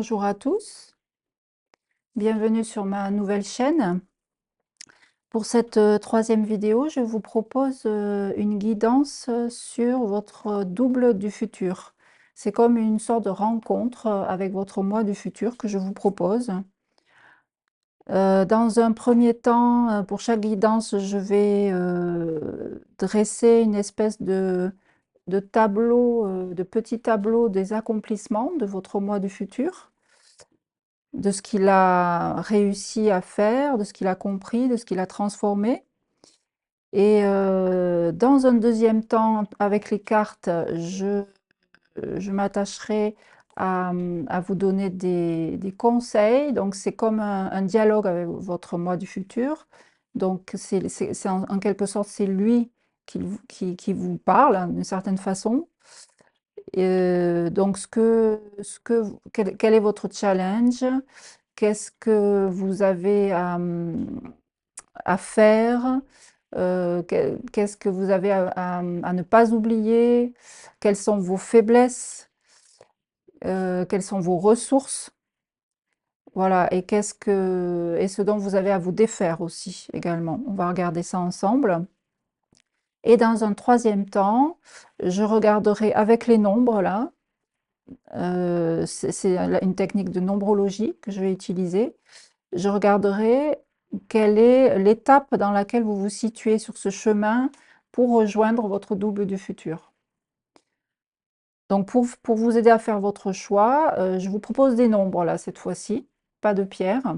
Bonjour à tous, bienvenue sur ma nouvelle chaîne. Pour cette troisième vidéo, je vous propose une guidance sur votre double du futur. C'est comme une sorte de rencontre avec votre moi du futur que je vous propose. Dans un premier temps, pour chaque guidance, je vais dresser une espèce de tableau, de petit tableau des accomplissements de votre moi du futur, de ce qu'il a réussi à faire, de ce qu'il a compris, de ce qu'il a transformé. Et dans un deuxième temps, avec les cartes, je m'attacherai à vous donner des conseils. Donc, c'est comme un dialogue avec votre moi du futur. Donc, en quelque sorte, c'est lui qui vous parle, hein, d'une certaine façon. Donc, quel est votre challenge? Qu'est-ce que vous avez à faire? Qu'est-ce que vous avez à ne pas oublier? Quelles sont vos faiblesses? Quelles sont vos ressources? Voilà, et ce dont vous avez à vous défaire aussi également. On va regarder ça ensemble. Et dans un troisième temps, je regarderai avec les nombres là. C'est une technique de nombrologie que je vais utiliser. Je regarderai quelle est l'étape dans laquelle vous vous situez sur ce chemin pour rejoindre votre double du futur. Donc pour vous aider à faire votre choix, je vous propose des nombres là cette fois-ci, pas de pierres.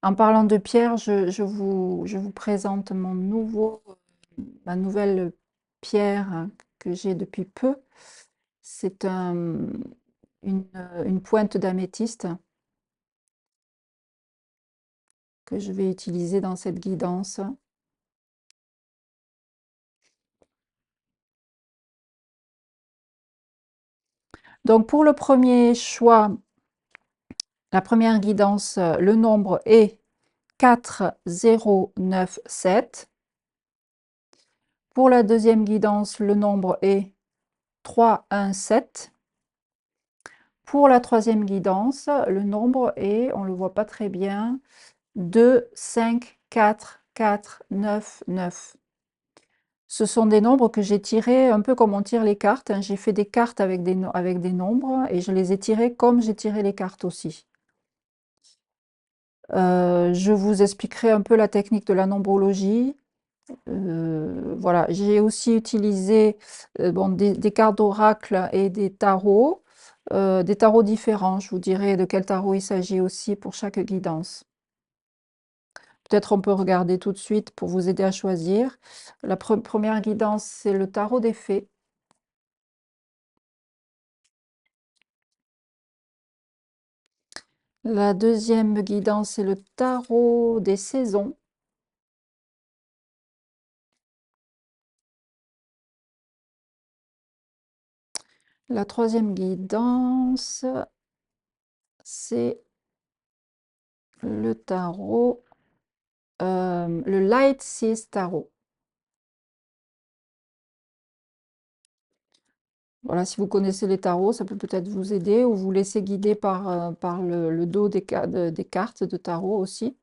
En parlant de pierres, je vous présente ma nouvelle pierre que j'ai depuis peu. C'est une pointe d'améthyste que je vais utiliser dans cette guidance. Donc pour le premier choix, la première guidance, le nombre est 4097. Pour la deuxième guidance, le nombre est 317. Pour la troisième guidance, le nombre est, on ne le voit pas très bien, 2, 5, 4, 4, 9, 9. Ce sont des nombres que j'ai tirés un peu comme on tire les cartes, hein. J'ai fait des cartes avec des nombres et je les ai tirés comme j'ai tiré les cartes aussi. Je vous expliquerai un peu la technique de la nombrologie. Voilà, j'ai aussi utilisé bon, des cartes d'oracle et des tarots différents. Je vous dirai de quel tarot il s'agit aussi pour chaque guidance. Peut-être on peut regarder tout de suite pour vous aider à choisir. La première guidance, c'est le tarot des fées. La deuxième guidance, c'est le tarot des saisons. La troisième guidance, c'est le tarot, le Light Seas Tarot. Voilà, si vous connaissez les tarots, ça peut peut-être vous aider ou vous laisser guider par le dos des cartes de tarot aussi.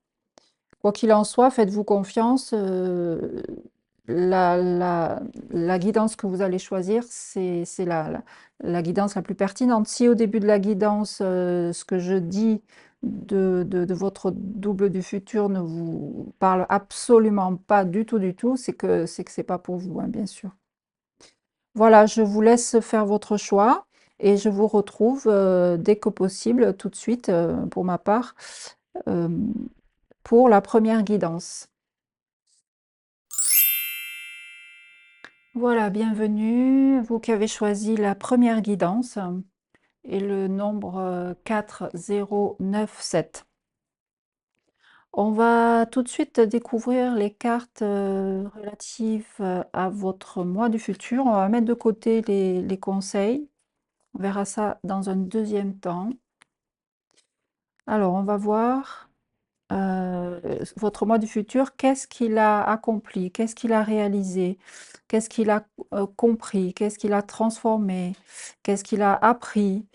Quoi qu'il en soit, faites-vous confiance. La, la- la guidance que vous allez choisir, c'est la guidance la plus pertinente. Si au début de la guidance, ce que je dis de votre double du futur ne vous parle absolument pas du tout, c'est que c'est pas pour vous, hein, bien sûr. Voilà, je vous laisse faire votre choix et je vous retrouve dès que possible, tout de suite, pour ma part, euh, pour la première guidance. Voilà, bienvenue, vous qui avez choisi la première guidance et le nombre 4097. On va tout de suite découvrir les cartes relatives à votre mois du futur. On va mettre de côté les conseils. On verra ça dans un deuxième temps. Alors, on va voir votre moi du futur, qu'est-ce qu'il a accompli, qu'est-ce qu'il a réalisé, qu'est-ce qu'il a compris, qu'est-ce qu'il a transformé, qu'est-ce qu'il a appris,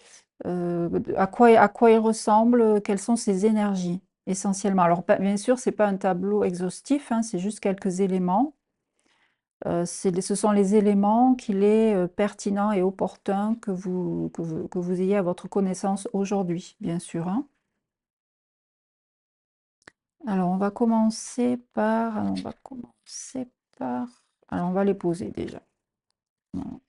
à quoi il ressemble, quelles sont ses énergies, essentiellement. Alors, bien sûr, c'est pas un tableau exhaustif, hein, c'est juste quelques éléments. Ce sont les éléments qu'il est pertinent et opportun que vous ayez à votre connaissance aujourd'hui, bien sûr, hein. Alors, alors, on va les poser déjà. Non,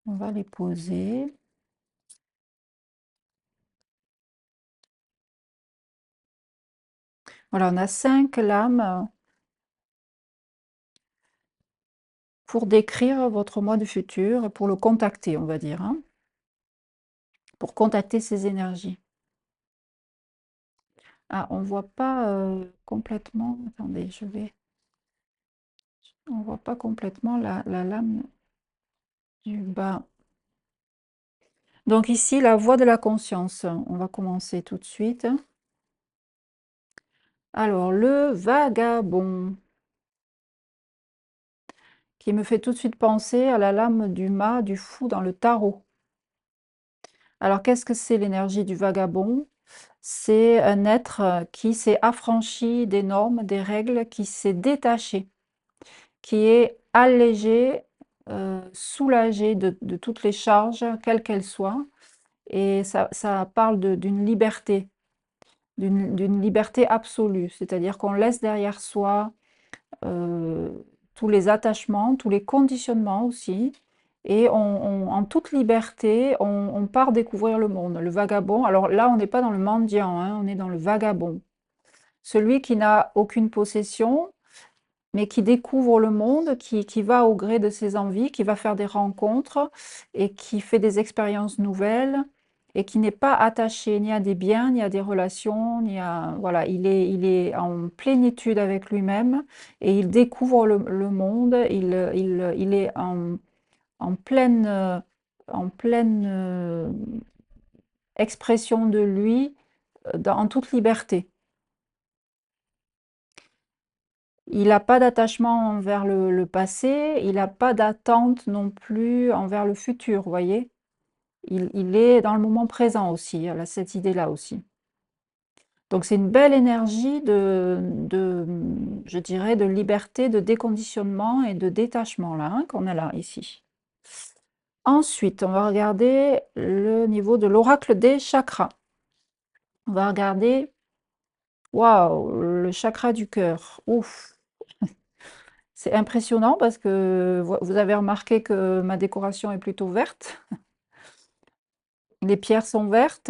on va les poser. Voilà, on a 5 lames pour décrire votre moi du futur, pour le contacter, on va dire, hein, pour contacter ces énergies. Ah, on voit pas complètement. Attendez, on voit pas complètement la lame du bas. Donc ici, la voie de la conscience. On va commencer tout de suite. Alors, le vagabond, qui me fait tout de suite penser à la lame du mât du fou dans le tarot. Alors, qu'est-ce que c'est l'énergie du vagabond? C'est un être qui s'est affranchi des normes, des règles, qui s'est détaché, qui est allégé, soulagé de toutes les charges, quelles qu'elles soient. Et ça parle d'une liberté, d'une liberté absolue. C'est-à-dire qu'on laisse derrière soi tous les attachements, tous les conditionnements aussi. Et en toute liberté, on part découvrir le monde. Le vagabond, alors là, on n'est pas dans le mendiant, hein, on est dans le vagabond. Celui qui n'a aucune possession, mais qui découvre le monde, qui va au gré de ses envies, qui va faire des rencontres et qui fait des expériences nouvelles et qui n'est pas attaché ni à des biens, ni à des relations, ni à... Voilà, il est en plénitude avec lui-même et il découvre le monde, il est en pleine expression de lui, en toute liberté. Il n'a pas d'attachement envers le passé, il n'a pas d'attente non plus envers le futur, vous voyez? Il est dans le moment présent aussi, il a cette idée-là aussi. Donc c'est une belle énergie je dirais, de liberté, de déconditionnement et de détachement là, hein, qu'on a là, ici. Ensuite, on va regarder le niveau de l'oracle des chakras. On va regarder, waouh, le chakra du cœur. Ouf! C'est impressionnant parce que vous avez remarqué que ma décoration est plutôt verte. Les pierres sont vertes.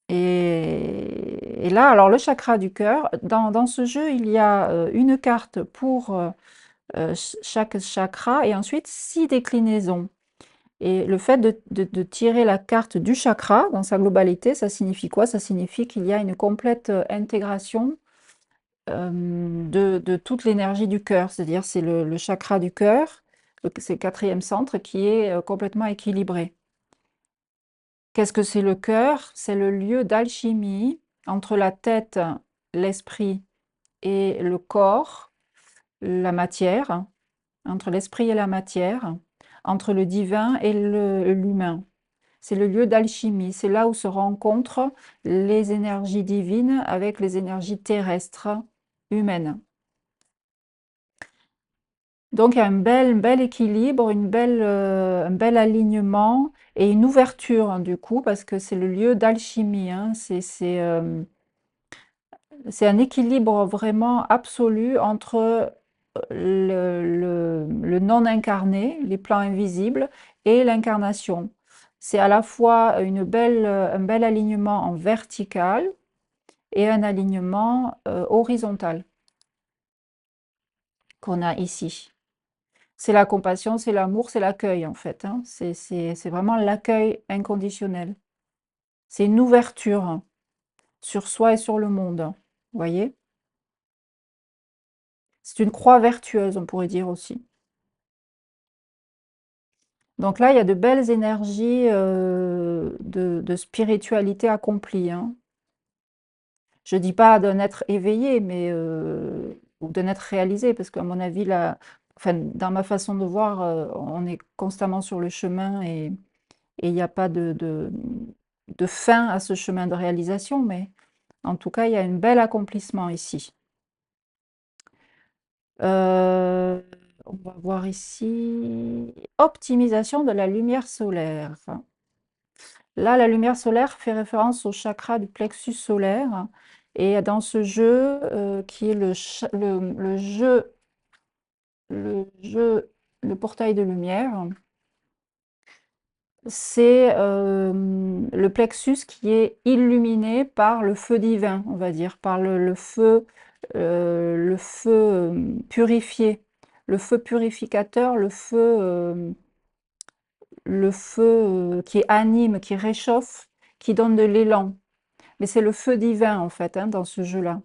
Et là, alors le chakra du cœur, dans ce jeu, il y a une carte pour chaque chakra et ensuite 6 déclinaisons. Et le fait de tirer la carte du chakra dans sa globalité, ça signifie quoi? Ça signifie qu'il y a une complète intégration de toute l'énergie du cœur, c'est-à-dire c'est le chakra du cœur, c'est le 4e centre qui est complètement équilibré. Qu'est-ce que c'est le cœur? C'est le lieu d'alchimie entre la tête, l'esprit et le corps, la matière, entre l'esprit et la matière, entre le divin et l'humain. C'est le lieu d'alchimie, c'est là où se rencontrent les énergies divines avec les énergies terrestres humaines. Donc il y a un bel équilibre, un bel alignement et une ouverture hein, du coup, parce que c'est le lieu d'alchimie, hein. C'est un équilibre vraiment absolu entre le non incarné, les plans invisibles, et l'incarnation. C'est à la fois un bel alignement en vertical et un alignement horizontal qu'on a ici. C'est la compassion, c'est l'amour, c'est l'accueil en fait, hein. C'est vraiment l'accueil inconditionnel. C'est une ouverture sur soi et sur le monde, vous voyez? C'est une croix vertueuse, on pourrait dire aussi. Donc là, il y a de belles énergies de spiritualité accomplie, hein. Je dis pas d'un être éveillé, mais ou d'un être réalisé, parce qu'à mon avis, enfin, dans ma façon de voir, on est constamment sur le chemin et il n'y a pas de fin à ce chemin de réalisation, mais en tout cas, il y a un bel accomplissement ici. Euh, on va voir ici, optimisation de la lumière solaire. Là, la lumière solaire fait référence au chakra du plexus solaire. Et dans ce jeu, qui est le portail de lumière, c'est le plexus qui est illuminé par le feu divin, on va dire, par le feu purifié, le feu purificateur, le feu qui anime, qui réchauffe, qui donne de l'élan. Mais c'est le feu divin, en fait, hein, dans ce jeu-là.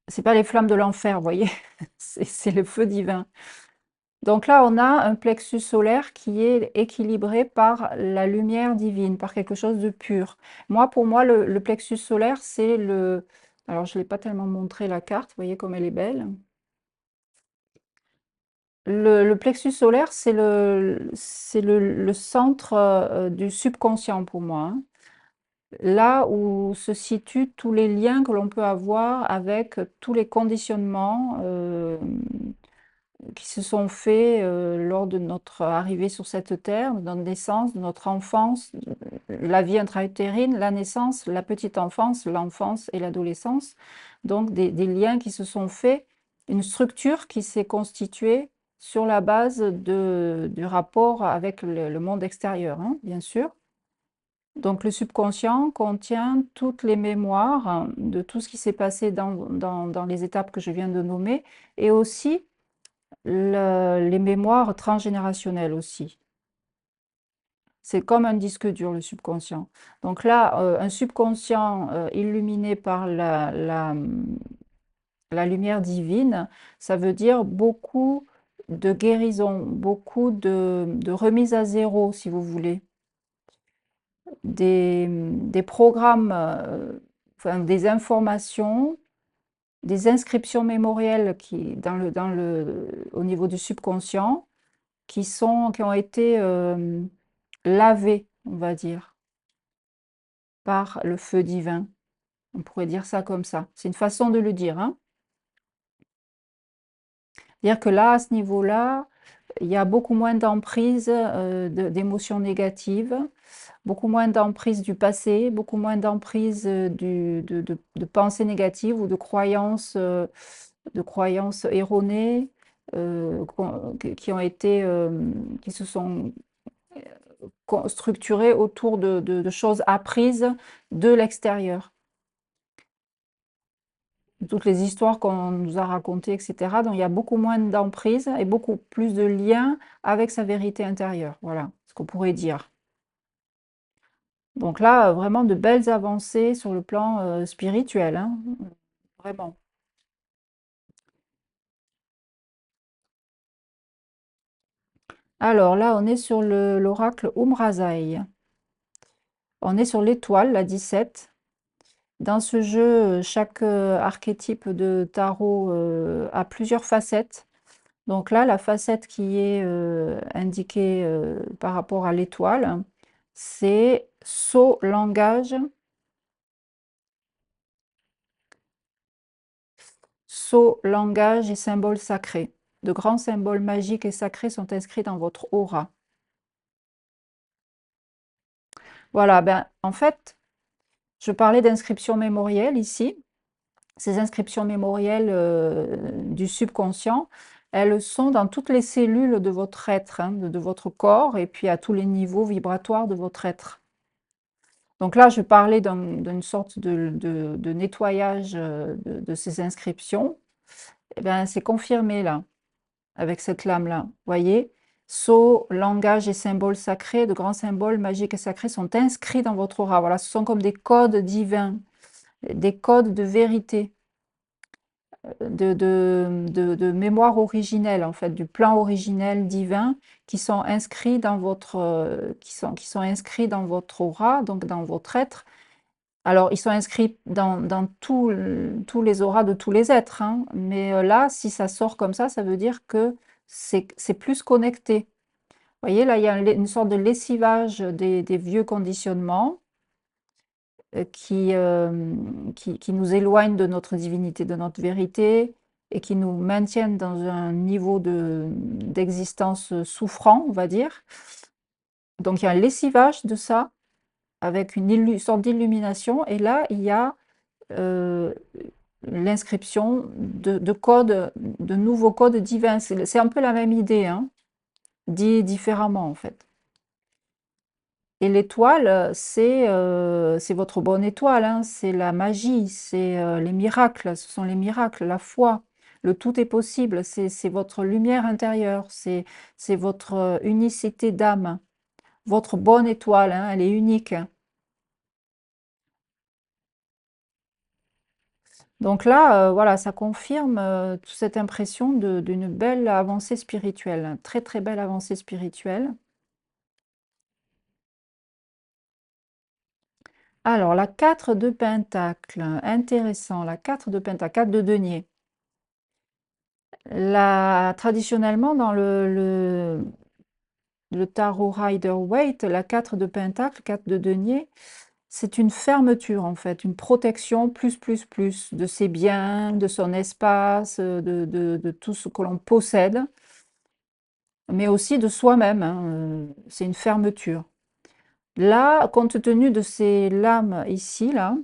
C'est pas les flammes de l'enfer, vous voyez, c'est le feu divin. Donc là, on a un plexus solaire qui est équilibré par la lumière divine, par quelque chose de pur. Moi, pour moi, le plexus solaire, c'est le... Alors, je ne l'ai pas tellement montré la carte, vous voyez comme elle est belle. Le plexus solaire, c'est le centre du subconscient pour moi, hein. Là où se situent tous les liens que l'on peut avoir avec tous les conditionnements qui se sont faits lors de notre arrivée sur cette terre, de notre naissance, de notre enfance, la vie intra-utérine, la naissance, la petite enfance, l'enfance et l'adolescence. Donc des liens qui se sont faits, une structure qui s'est constituée sur la base du rapport avec le monde extérieur, hein, bien sûr. Donc le subconscient contient toutes les mémoires de tout ce qui s'est passé dans les étapes que je viens de nommer et aussi les mémoires transgénérationnelles aussi. C'est comme un disque dur, le subconscient. Donc là, un subconscient illuminé par la lumière divine, ça veut dire beaucoup de guérison, beaucoup de remise à zéro, si vous voulez. Des programmes, enfin, des informations, des inscriptions mémorielles au niveau du subconscient qui ont été lavées, on va dire, par le feu divin. On pourrait dire ça comme ça. C'est une façon de le dire, hein. Dire que là, à ce niveau-là, il y a beaucoup moins d'emprise d'émotions négatives, beaucoup moins d'emprise du passé, beaucoup moins d'emprise de pensées négatives ou de croyances erronées qui ont été, qui se sont structurées autour de choses apprises de l'extérieur. Toutes les histoires qu'on nous a racontées, etc. Donc il y a beaucoup moins d'emprise et beaucoup plus de liens avec sa vérité intérieure. Voilà ce qu'on pourrait dire. Donc là, vraiment de belles avancées sur le plan spirituel, hein, vraiment. Alors là, on est sur l'oracle Umrazai. On est sur l'étoile, la 17. Dans ce jeu, chaque archétype de tarot a plusieurs facettes. Donc là, la facette qui est indiquée par rapport à l'étoile, c'est sceau, langage, sceau, langage et symboles sacrés. De grands symboles magiques et sacrés sont inscrits dans votre aura. Voilà, ben, en fait, je parlais d'inscriptions mémorielles ici. Ces inscriptions mémorielles du subconscient, elles sont dans toutes les cellules de votre être, hein, de votre corps, et puis à tous les niveaux vibratoires de votre être. Donc là, je parlais d'une sorte de nettoyage de ces inscriptions. Eh bien, c'est confirmé là, avec cette lame-là. Vous voyez, sceau, langage et symboles sacrés, de grands symboles magiques et sacrés sont inscrits dans votre aura. Voilà, ce sont comme des codes divins, des codes de vérité, de mémoire originelle, en fait, du plan originel divin qui sont inscrits dans votre, qui sont inscrits dans votre aura, donc dans votre être, Alors, ils sont inscrits dans tous les auras de tous les êtres, hein, mais là, si ça sort comme ça veut dire que c'est plus connecté. Vous voyez, là, il y a une sorte de lessivage des vieux conditionnements qui nous éloignent de notre divinité, de notre vérité, et qui nous maintiennent dans un niveau d'existence souffrant, on va dire. Donc, il y a un lessivage de ça, avec une sorte d'illumination, et là, il y a euh, l'inscription de codes, de nouveaux codes divins. C'est un peu la même idée, hein, dit différemment en fait. Et l'étoile, c'est votre bonne étoile, hein, c'est la magie, c'est les miracles, ce sont les miracles, la foi. Le tout est possible, c'est votre lumière intérieure, c'est votre unicité d'âme. Votre bonne étoile, hein, elle est unique. Donc là, voilà, ça confirme cette impression d'une belle avancée spirituelle, très très belle avancée spirituelle. Alors, la 4 de Pentacle, intéressant, la 4 de Pentacle, 4 de denier. Traditionnellement, dans le tarot Rider-Waite, la 4 de Pentacle, 4 de denier, c'est une fermeture en fait, une protection plus de ses biens, de son espace, de tout ce que l'on possède, mais aussi de soi-même, hein, c'est une fermeture. Là, compte tenu de ces lames ici, là,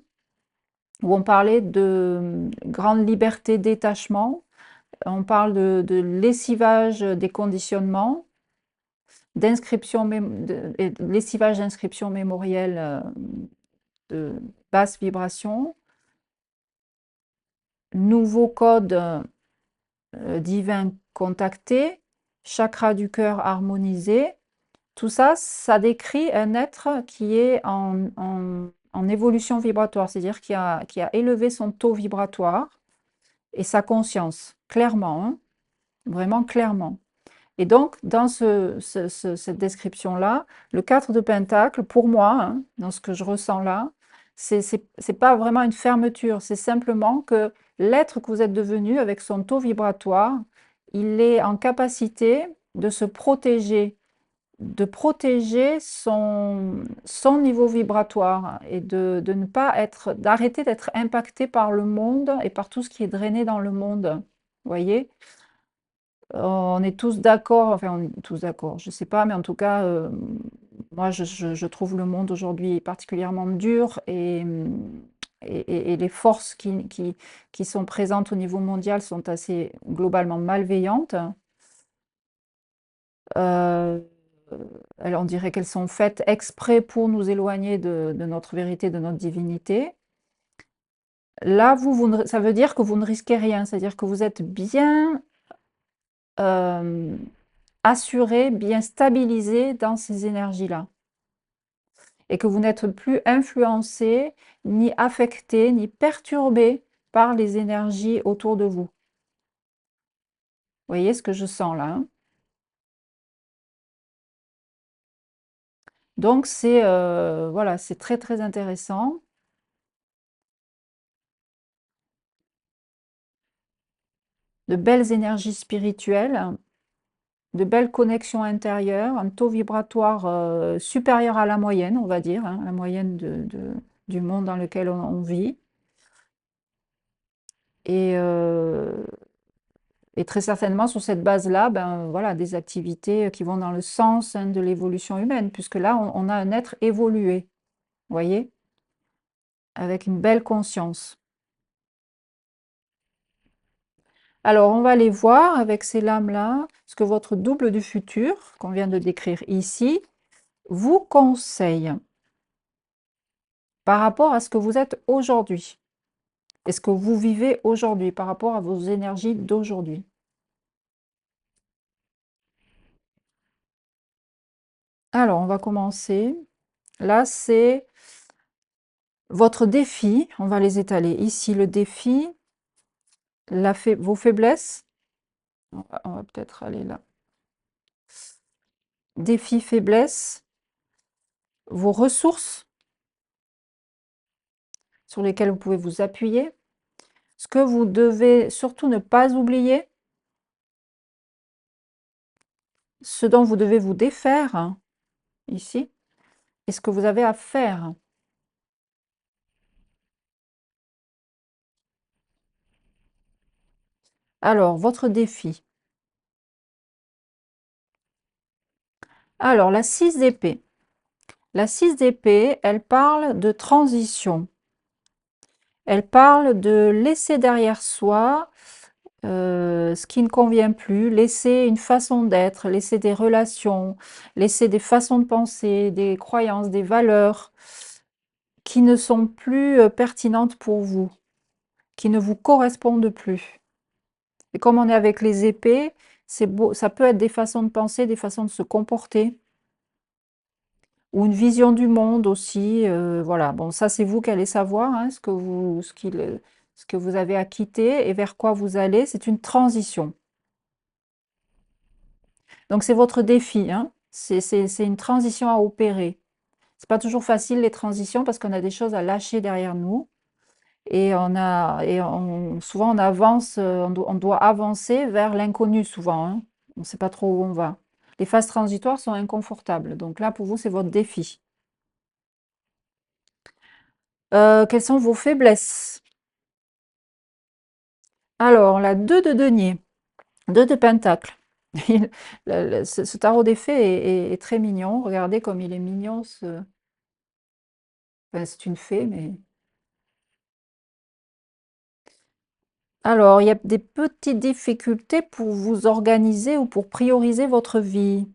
où on parlait de grande liberté, détachement, on parle de lessivage des conditionnements, lessivage d'inscription mémorielle de basse vibration, nouveau code divin contacté, chakra du cœur harmonisé. Tout ça, ça décrit un être qui est en évolution vibratoire, c'est-à-dire qui a élevé son taux vibratoire et sa conscience, clairement, hein, vraiment clairement. Et donc, dans cette description-là, le 4 de Pentacle, pour moi, hein, dans ce que je ressens là, c'est pas vraiment une fermeture, c'est simplement que l'être que vous êtes devenu avec son taux vibratoire, il est en capacité de se protéger, de protéger son niveau vibratoire et de ne pas être, d'arrêter d'être impacté par le monde et par tout ce qui est drainé dans le monde. Vous voyez? On est tous d'accord, enfin on est tous d'accord, je sais pas, mais en tout cas, moi je trouve le monde aujourd'hui particulièrement dur et les forces qui sont présentes au niveau mondial sont assez globalement malveillantes. Euh, on dirait qu'elles sont faites exprès pour nous éloigner de notre vérité, de notre divinité. Là, ça veut dire que vous ne risquez rien, c'est-à-dire que vous êtes bien euh, assuré, bien stabilisé dans ces énergies-là. Et que vous n'êtes plus influencé, ni affecté, ni perturbé par les énergies autour de vous. Vous voyez ce que je sens là, hein? Donc c'est voilà, c'est très très intéressant. De belles énergies spirituelles, de belles connexions intérieures, un taux vibratoire supérieur à la moyenne, on va dire, hein, la moyenne du monde dans lequel on vit. Et, et très certainement, sur cette base-là, ben, voilà, des activités qui vont dans le sens, hein, de l'évolution humaine, puisque là, on a un être évolué, vous voyez, avec une belle conscience. Alors, on va aller voir avec ces lames-là ce que votre double du futur, qu'on vient de décrire ici, vous conseille par rapport à ce que vous êtes aujourd'hui et ce que vous vivez aujourd'hui par rapport à vos énergies d'aujourd'hui. Alors, on va commencer. Là, c'est votre défi. On va les étaler. Ici, le défi, vos faiblesses. On va peut-être aller là. Défi, faiblesse, vos ressources sur lesquels vous pouvez vous appuyer. Ce que vous devez surtout ne pas oublier, ce dont vous devez vous défaire, hein, ici, et ce que vous avez à faire. Alors, votre défi. Alors, la 6 d'épée. La 6 d'épée, elle parle de transition. Elle parle de laisser derrière soi ce qui ne convient plus, laisser une façon d'être, laisser des relations, laisser des façons de penser, des croyances, des valeurs qui ne sont plus pertinentes pour vous, qui ne vous correspondent plus. Et comme on est avec les épées, c'est beau, ça peut être des façons de penser, des façons de se comporter, ou une vision du monde aussi. Voilà, bon, ça c'est vous qui allez savoir hein, ce que vous avez à quitter et vers quoi vous allez. C'est une transition. Donc c'est votre défi, hein. C'est une transition à opérer. C'est pas toujours facile les transitions parce qu'on a des choses à lâcher derrière nous et souvent on avance, on doit avancer vers l'inconnu souvent, hein. On ne sait pas trop où on va. Les phases transitoires sont inconfortables. Donc là, pour vous, c'est votre défi. Quelles sont vos faiblesses? Alors, la 2 de denier, 2 de pentacle. Ce tarot des fées est très mignon. Regardez comme il est mignon. Enfin, c'est une fée, mais... Alors, il y a des petites difficultés pour vous organiser ou pour prioriser votre vie,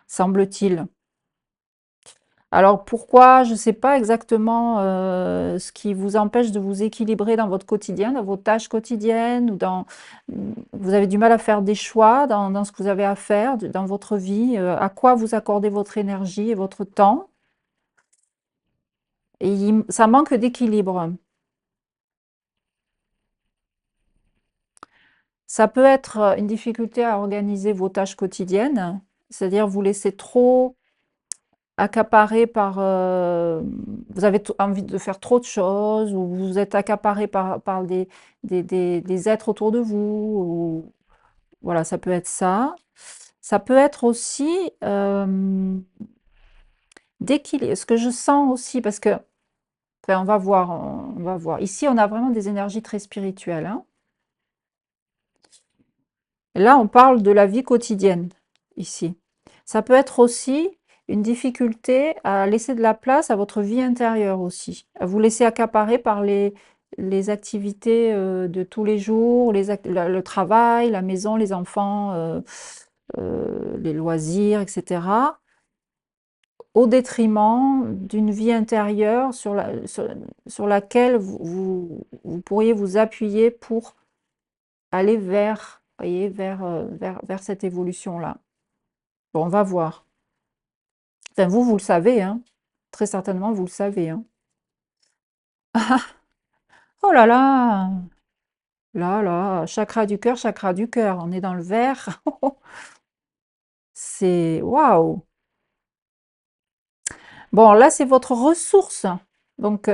semble-t-il. Alors pourquoi? Je ne sais pas exactement ce qui vous empêche de vous équilibrer dans votre quotidien, dans vos tâches quotidiennes, ou vous avez du mal à faire des choix dans ce que vous avez à faire dans votre vie, à quoi vous accordez votre énergie et votre temps. Et ça manque d'équilibre. Ça peut être une difficulté à organiser vos tâches quotidiennes, c'est-à-dire vous laissez trop accaparé par... vous avez envie de faire trop de choses, ou vous êtes accaparé par des êtres autour de vous, ou, voilà, ça peut être ça. Ça peut être aussi d'équilibre, ce que je sens aussi, parce que, enfin, on va voir, on va voir. Ici, on a vraiment des énergies très spirituelles, hein. Là, on parle de la vie quotidienne, ici. Ça peut être aussi une difficulté à laisser de la place à votre vie intérieure aussi, à vous laisser accaparer par les activités de tous les jours, le travail, la maison, les enfants, les loisirs, etc., au détriment d'une vie intérieure sur laquelle vous pourriez vous appuyer pour aller vers, voyez, vers cette évolution-là. Bon, on va voir. Enfin, vous le savez, hein. Très certainement, vous le savez, hein. Oh là là! Là là, chakra du cœur, on est dans le vert. C'est waouh! Bon, là, c'est votre ressource. Donc,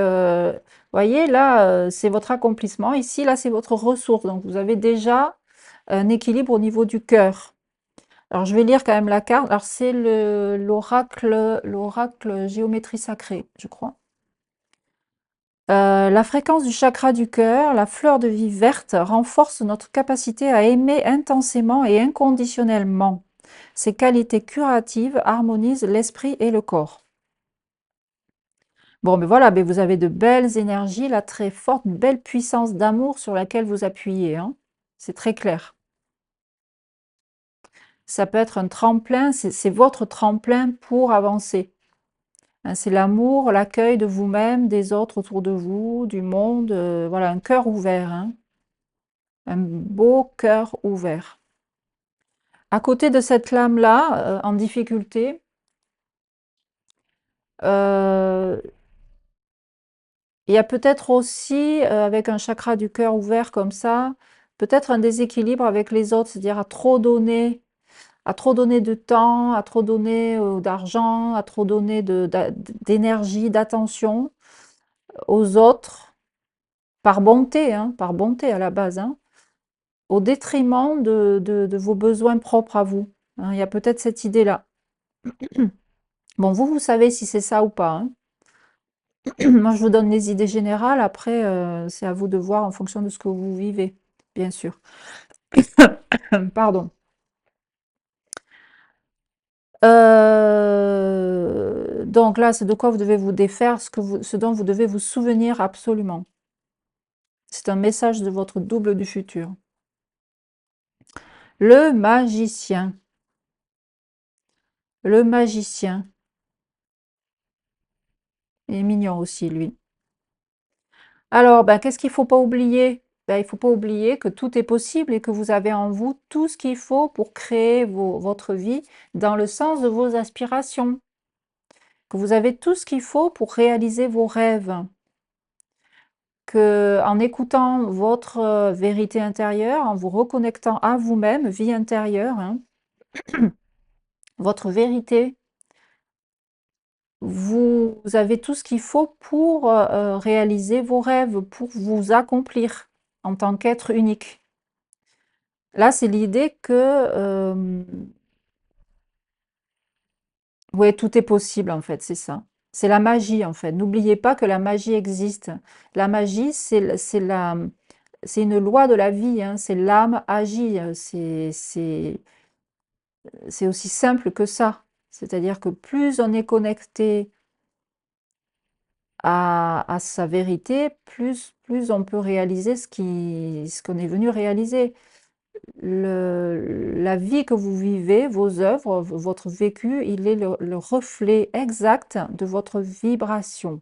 voyez, là, c'est votre accomplissement. Ici, là, c'est votre ressource. Donc, vous avez déjà un équilibre au niveau du cœur. Alors, je vais lire quand même la carte. Alors, c'est l'oracle géométrie sacrée, je crois. La fréquence du chakra du cœur, la fleur de vie verte, renforce notre capacité à aimer intensément et inconditionnellement. Ces qualités curatives harmonisent l'esprit et le corps. Bon, mais voilà, mais vous avez de belles énergies, là, très fortes, une belle puissance d'amour sur laquelle vous appuyez, hein. C'est très clair. Ça peut être un tremplin, c'est votre tremplin pour avancer, hein. C'est l'amour, l'accueil de vous-même, des autres autour de vous, du monde, voilà, un cœur ouvert, hein. Un beau cœur ouvert. À côté de cette lame-là, en difficulté, euh, il y a peut-être aussi, avec un chakra du cœur ouvert comme ça, peut-être un déséquilibre avec les autres, c'est-à-dire à trop donner de temps, à trop donner d'argent, à trop donner d'énergie, d'attention aux autres, par bonté à la base, hein, au détriment de vos besoins propres à vous, hein. Il y a peut-être cette idée-là. Bon, vous savez si c'est ça ou pas, hein. Moi, je vous donne les idées générales. Après, c'est à vous de voir en fonction de ce que vous vivez, bien sûr. Pardon. Donc là, c'est de quoi vous devez vous défaire, ce dont vous devez vous souvenir absolument. C'est un message de votre double du futur. Le magicien. Le magicien. Il est mignon aussi, lui. Alors, ben, qu'est-ce qu'il ne faut pas oublier? Ben, il ne faut pas oublier que tout est possible et que vous avez en vous tout ce qu'il faut pour créer votre vie dans le sens de vos aspirations. Que vous avez tout ce qu'il faut pour réaliser vos rêves. Que en écoutant votre vérité intérieure, en vous reconnectant à vous-même, vie intérieure, hein, votre vérité, vous avez tout ce qu'il faut pour réaliser vos rêves, pour vous accomplir en tant qu'être unique. Là, c'est l'idée que ouais, tout est possible en fait, c'est ça. C'est la magie en fait. N'oubliez pas que la magie existe. La magie, c'est une loi de la vie, hein. C'est l'âme agit. C'est aussi simple que ça. C'est-à-dire que plus on est connecté à sa vérité, plus on peut réaliser ce qu'on est venu réaliser. La vie que vous vivez, vos œuvres, votre vécu, il est le reflet exact de votre vibration.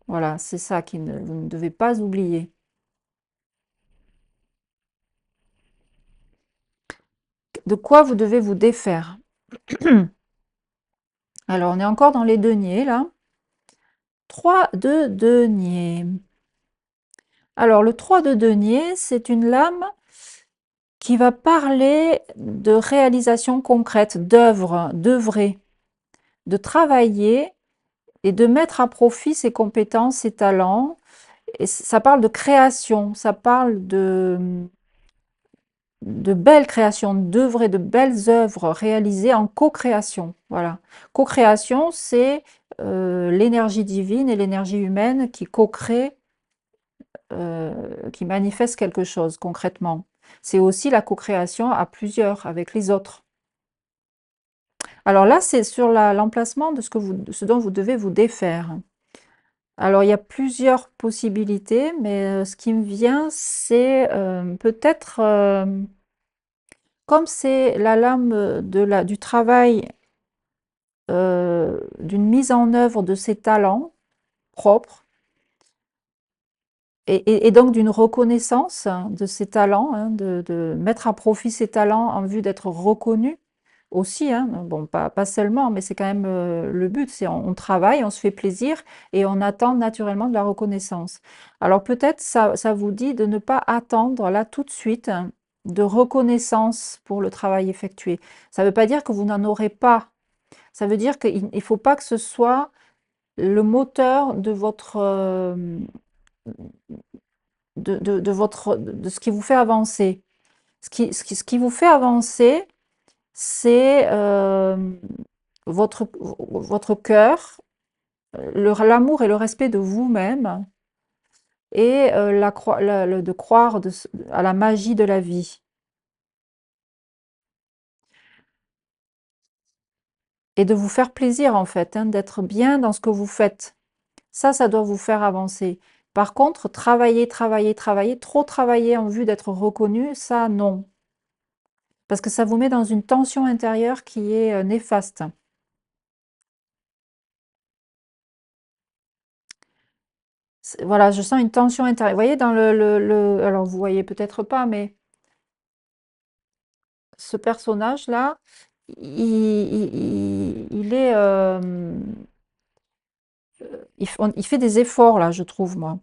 Voilà, c'est ça vous ne devez pas oublier. De quoi vous devez vous défaire? Alors, on est encore dans les deniers, là. 3 de denier. Alors, le 3 de denier, c'est une lame qui va parler de réalisation concrète, d'œuvre, d'œuvrer, de travailler et de mettre à profit ses compétences, ses talents. Et ça parle de création, ça parle de belles créations, d'œuvres et de belles œuvres réalisées en co-création. Voilà. Co-création, c'est l'énergie divine et l'énergie humaine qui co-créent, qui manifestent quelque chose concrètement. C'est aussi la co-création à plusieurs, avec les autres. Alors là, c'est sur l'emplacement de ce dont vous devez vous défaire. Alors, il y a plusieurs possibilités, mais ce qui me vient, c'est peut-être, comme c'est la lame du travail, d'une mise en œuvre de ses talents propres, et donc d'une reconnaissance de ses talents, hein, de mettre à profit ses talents en vue d'être reconnu aussi, hein. Bon, pas seulement, mais c'est quand même le but, c'est on travaille, on se fait plaisir et on attend naturellement de la reconnaissance. Alors peut-être ça vous dit de ne pas attendre là tout de suite, hein, de reconnaissance pour le travail effectué. Ça ne veut pas dire que vous n'en aurez pas. Ça veut dire qu'il ne faut pas que ce soit le moteur de votre, de ce qui vous fait avancer. Ce qui vous fait avancer, c'est votre cœur, l'amour et le respect de vous-même, et de croire à la magie de la vie. Et de vous faire plaisir, en fait, hein, d'être bien dans ce que vous faites. Ça doit vous faire avancer. Par contre, travailler, travailler, travailler, trop travailler en vue d'être reconnu, ça, non. Parce que ça vous met dans une tension intérieure qui est néfaste. Voilà, je sens une tension intérieure. Vous voyez, dans alors vous voyez peut-être pas, mais ce personnage-là, il est, il fait des efforts, là, je trouve, moi.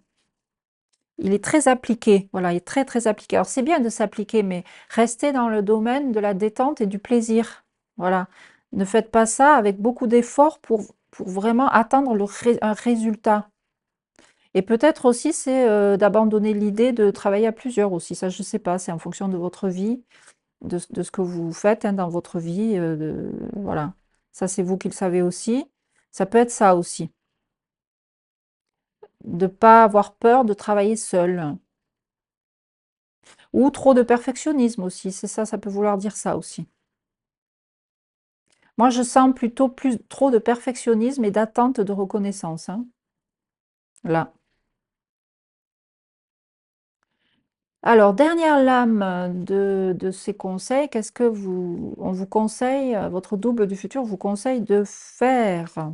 Il est très appliqué, voilà, il est très, très appliqué. Alors, c'est bien de s'appliquer, mais restez dans le domaine de la détente et du plaisir. Voilà. Ne faites pas ça avec beaucoup d'efforts pour vraiment atteindre un résultat. Et peut-être aussi, c'est d'abandonner l'idée de travailler à plusieurs aussi. Ça, je ne sais pas, c'est en fonction de votre vie, de ce que vous faites hein, dans votre vie. Voilà. Ça, c'est vous qui le savez aussi. Ça peut être ça aussi. De ne pas avoir peur de travailler seul. Ou trop de perfectionnisme aussi. C'est ça, ça peut vouloir dire ça aussi. Moi, je sens plutôt trop de perfectionnisme et d'attente de reconnaissance, hein, là. Alors, dernière lame de ces conseils, qu'est-ce que on vous conseille, votre double du futur vous conseille de faire?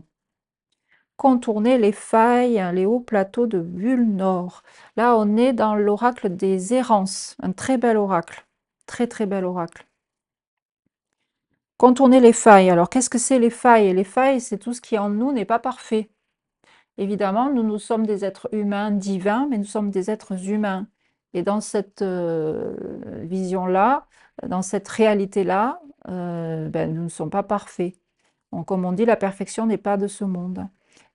Contourner les failles, hein, les hauts plateaux de Bulle Nord. Là, on est dans l'oracle des errances, un très bel oracle, très très bel oracle. Contourner les failles. Alors, qu'est-ce que c'est les failles? Les failles, c'est tout ce qui en nous n'est pas parfait. Évidemment, nous sommes des êtres humains divins, mais nous sommes des êtres humains. Et dans cette vision-là, dans cette réalité-là, ben, nous ne sommes pas parfaits. Donc, comme on dit, la perfection n'est pas de ce monde.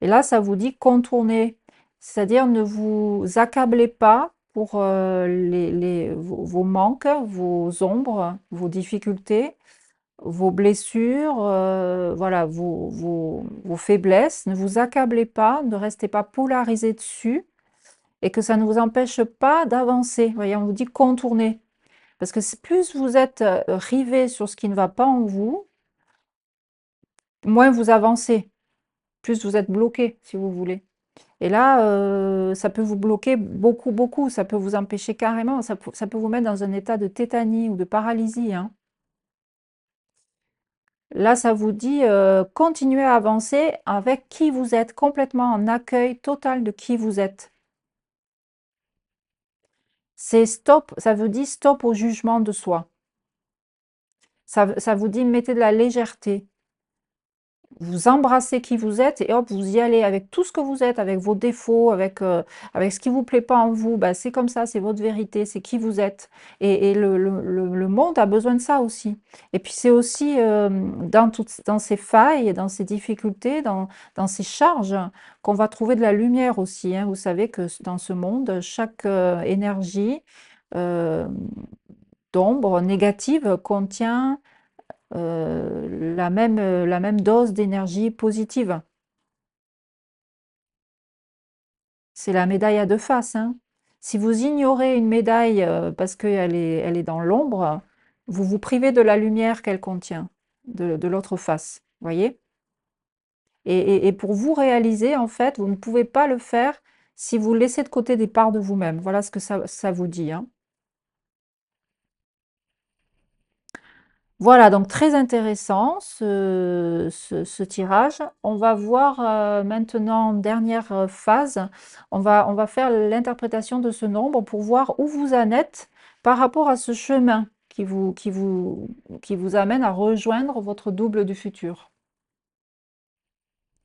Et là, ça vous dit contourner, c'est-à-dire ne vous accablez pas pour vos manques, vos ombres, vos difficultés, vos blessures, voilà, vos faiblesses. Ne vous accablez pas, ne restez pas polarisé dessus et que ça ne vous empêche pas d'avancer. Vous voyez, on vous dit contourner. Parce que plus vous êtes rivé sur ce qui ne va pas en vous, moins vous avancez, plus vous êtes bloqué, si vous voulez. Et là, ça peut vous bloquer beaucoup, beaucoup. Ça peut vous empêcher carrément. Ça peut vous mettre dans un état de tétanie ou de paralysie, hein. Là, ça vous dit continuez à avancer avec qui vous êtes, complètement en accueil total de qui vous êtes. C'est stop, ça vous dit stop au jugement de soi. Ça vous dit mettez de la légèreté. Vous embrassez qui vous êtes et hop, vous y allez avec tout ce que vous êtes, avec vos défauts, avec ce qui vous plaît pas en vous. Bah, c'est comme ça, c'est votre vérité, c'est qui vous êtes. Et le monde a besoin de ça aussi. Et puis c'est aussi dans ces failles, dans ces difficultés, dans ces charges, qu'on va trouver de la lumière aussi, hein. Vous savez que dans ce monde, chaque énergie euh, d'ombre négative contient la même dose d'énergie positive. C'est la médaille à deux faces, hein. Si vous ignorez une médaille parce elle est dans l'ombre, vous vous privez de la lumière qu'elle contient, de l'autre face. Voyez? Et pour vous réaliser, en fait, vous ne pouvez pas le faire si vous laissez de côté des parts de vous-même. Voilà ce que ça vous dit, hein. Voilà, donc très intéressant ce tirage. On va voir maintenant, dernière phase, on va faire l'interprétation de ce nombre pour voir où vous en êtes par rapport à ce chemin qui vous amène à rejoindre votre double du futur,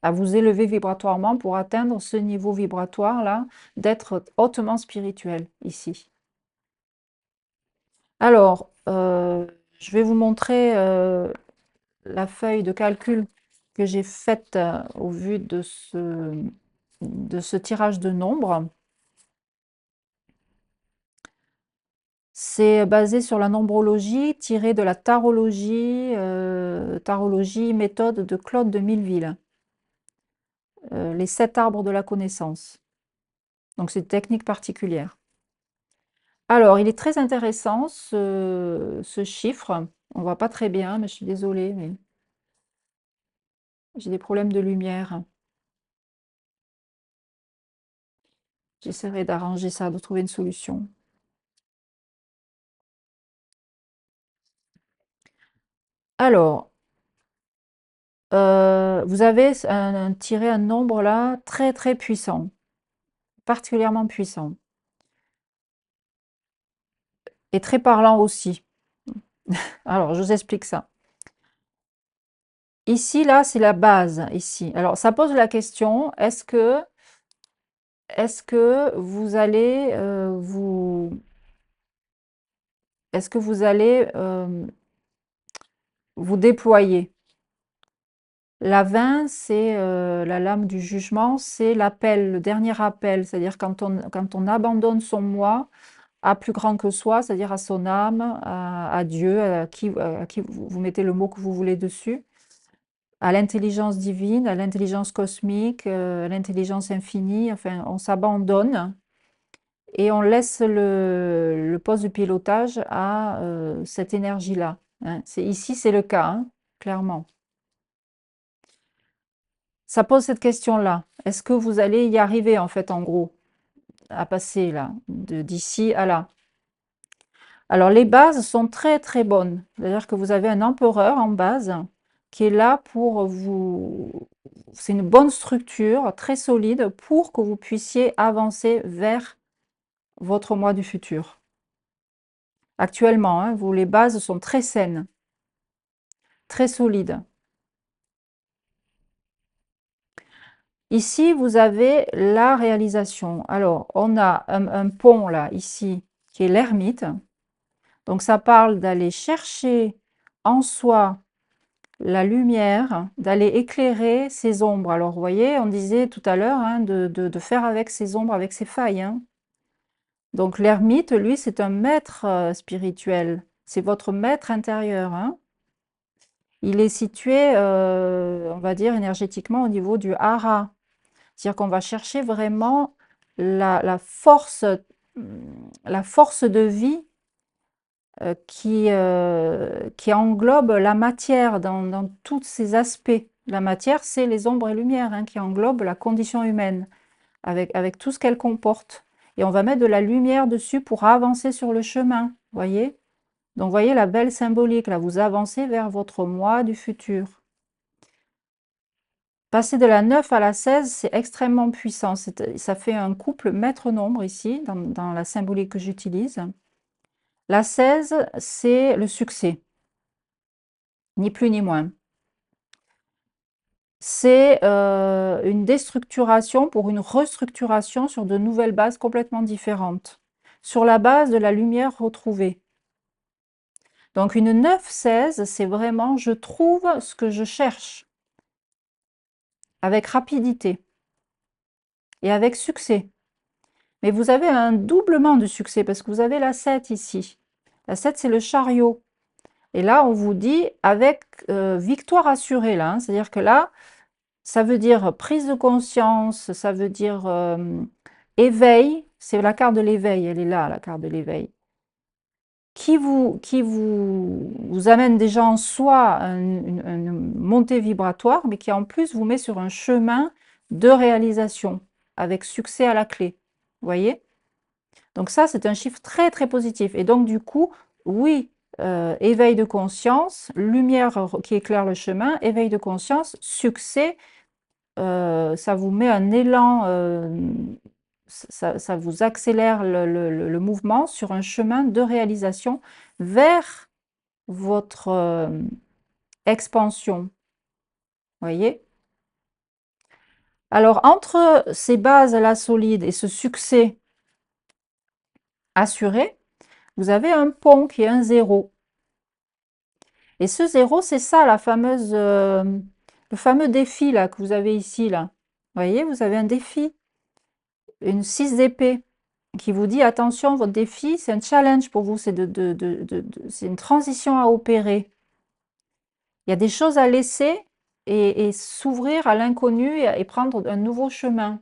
à vous élever vibratoirement pour atteindre ce niveau vibratoire-là, d'être hautement spirituel ici. Alors, je vais vous montrer la feuille de calcul que j'ai faite au vu de ce tirage de nombres. C'est basé sur la nombrologie tirée de la tarologie, tarologie méthode de Claude de Milleville, les 7 arbres de la connaissance. Donc c'est une technique particulière. Alors, il est très intéressant ce chiffre. On ne voit pas très bien, mais je suis désolée, mais j'ai des problèmes de lumière. J'essaierai d'arranger ça, de trouver une solution. Alors, vous avez tiré un nombre là très très puissant, particulièrement puissant, et très parlant aussi. Alors, je vous explique ça. Ici, là, c'est la base, ici. Alors, ça pose la question, est-ce que vous allez est-ce que vous allez vous déployer? La 20, c'est la lame du jugement, c'est l'appel, le dernier appel, c'est-à-dire quand on abandonne son moi à plus grand que soi, c'est-à-dire à son âme, à Dieu, à qui vous mettez le mot que vous voulez dessus, à l'intelligence divine, à l'intelligence cosmique, à l'intelligence infinie, enfin, on s'abandonne et on laisse le poste de pilotage à cette énergie-là, hein. Ici, c'est le cas, hein, clairement. Ça pose cette question-là. Est-ce que vous allez y arriver, en fait, en gros, à passer là, d'ici à là? Alors, les bases sont très très bonnes. C'est-à-dire que vous avez un empereur en base qui est là pour vous. C'est une bonne structure, très solide, pour que vous puissiez avancer vers votre moi du futur. Actuellement, hein, les bases sont très saines, très solides. Ici, vous avez la réalisation. Alors, on a un pont là, ici, qui est l'ermite. Donc, ça parle d'aller chercher en soi la lumière, d'aller éclairer ses ombres. Alors, vous voyez, on disait tout à l'heure, hein, de faire avec ses ombres, avec ses failles, hein. Donc, l'ermite, lui, c'est un maître spirituel. C'est votre maître intérieur, hein. Il est situé, on va dire, énergétiquement au niveau du hara. C'est-à-dire qu'on va chercher vraiment la force, la force de vie qui englobe la matière dans tous ses aspects. La matière, c'est les ombres et lumières, hein, qui englobent la condition humaine, avec tout ce qu'elle comporte. Et on va mettre de la lumière dessus pour avancer sur le chemin, voyez? Donc, voyez la belle symbolique, là, vous avancez vers votre moi du futur. Passer de la 9 à la 16, c'est extrêmement puissant. Ça fait un couple maître-nombre ici, dans la symbolique que j'utilise. La 16, c'est le succès, ni plus ni moins. C'est une déstructuration pour une restructuration sur de nouvelles bases complètement différentes, sur la base de la lumière retrouvée. Donc une 9-16, c'est vraiment je trouve ce que je cherche, avec rapidité et avec succès. Mais vous avez un doublement de succès parce que vous avez la 7 ici. La 7, c'est le chariot. Et là, on vous dit avec victoire assurée, là, hein. C'est-à-dire que là, ça veut dire prise de conscience, ça veut dire éveil. C'est la carte de l'éveil, elle est là, la carte de l'éveil. Vous amène déjà en soi une montée vibratoire, mais qui en plus vous met sur un chemin de réalisation, avec succès à la clé. Vous voyez? Donc ça, c'est un chiffre très très positif. Et donc du coup, oui, éveil de conscience, lumière qui éclaire le chemin, éveil de conscience, succès, ça vous met un élan, ça vous accélère le mouvement sur un chemin de réalisation vers votre expansion. Voyez? Alors, entre ces bases-là solides et ce succès assuré, vous avez un pont qui est un zéro. Et ce zéro, c'est ça, le fameux défi là, que vous avez ici. Là. Vous voyez, vous avez un défi, une 6 d'épée, qui vous dit, attention, votre défi, c'est un challenge pour vous, c'est c'est une transition à opérer. Il y a des choses à laisser et s'ouvrir à l'inconnu et prendre un nouveau chemin.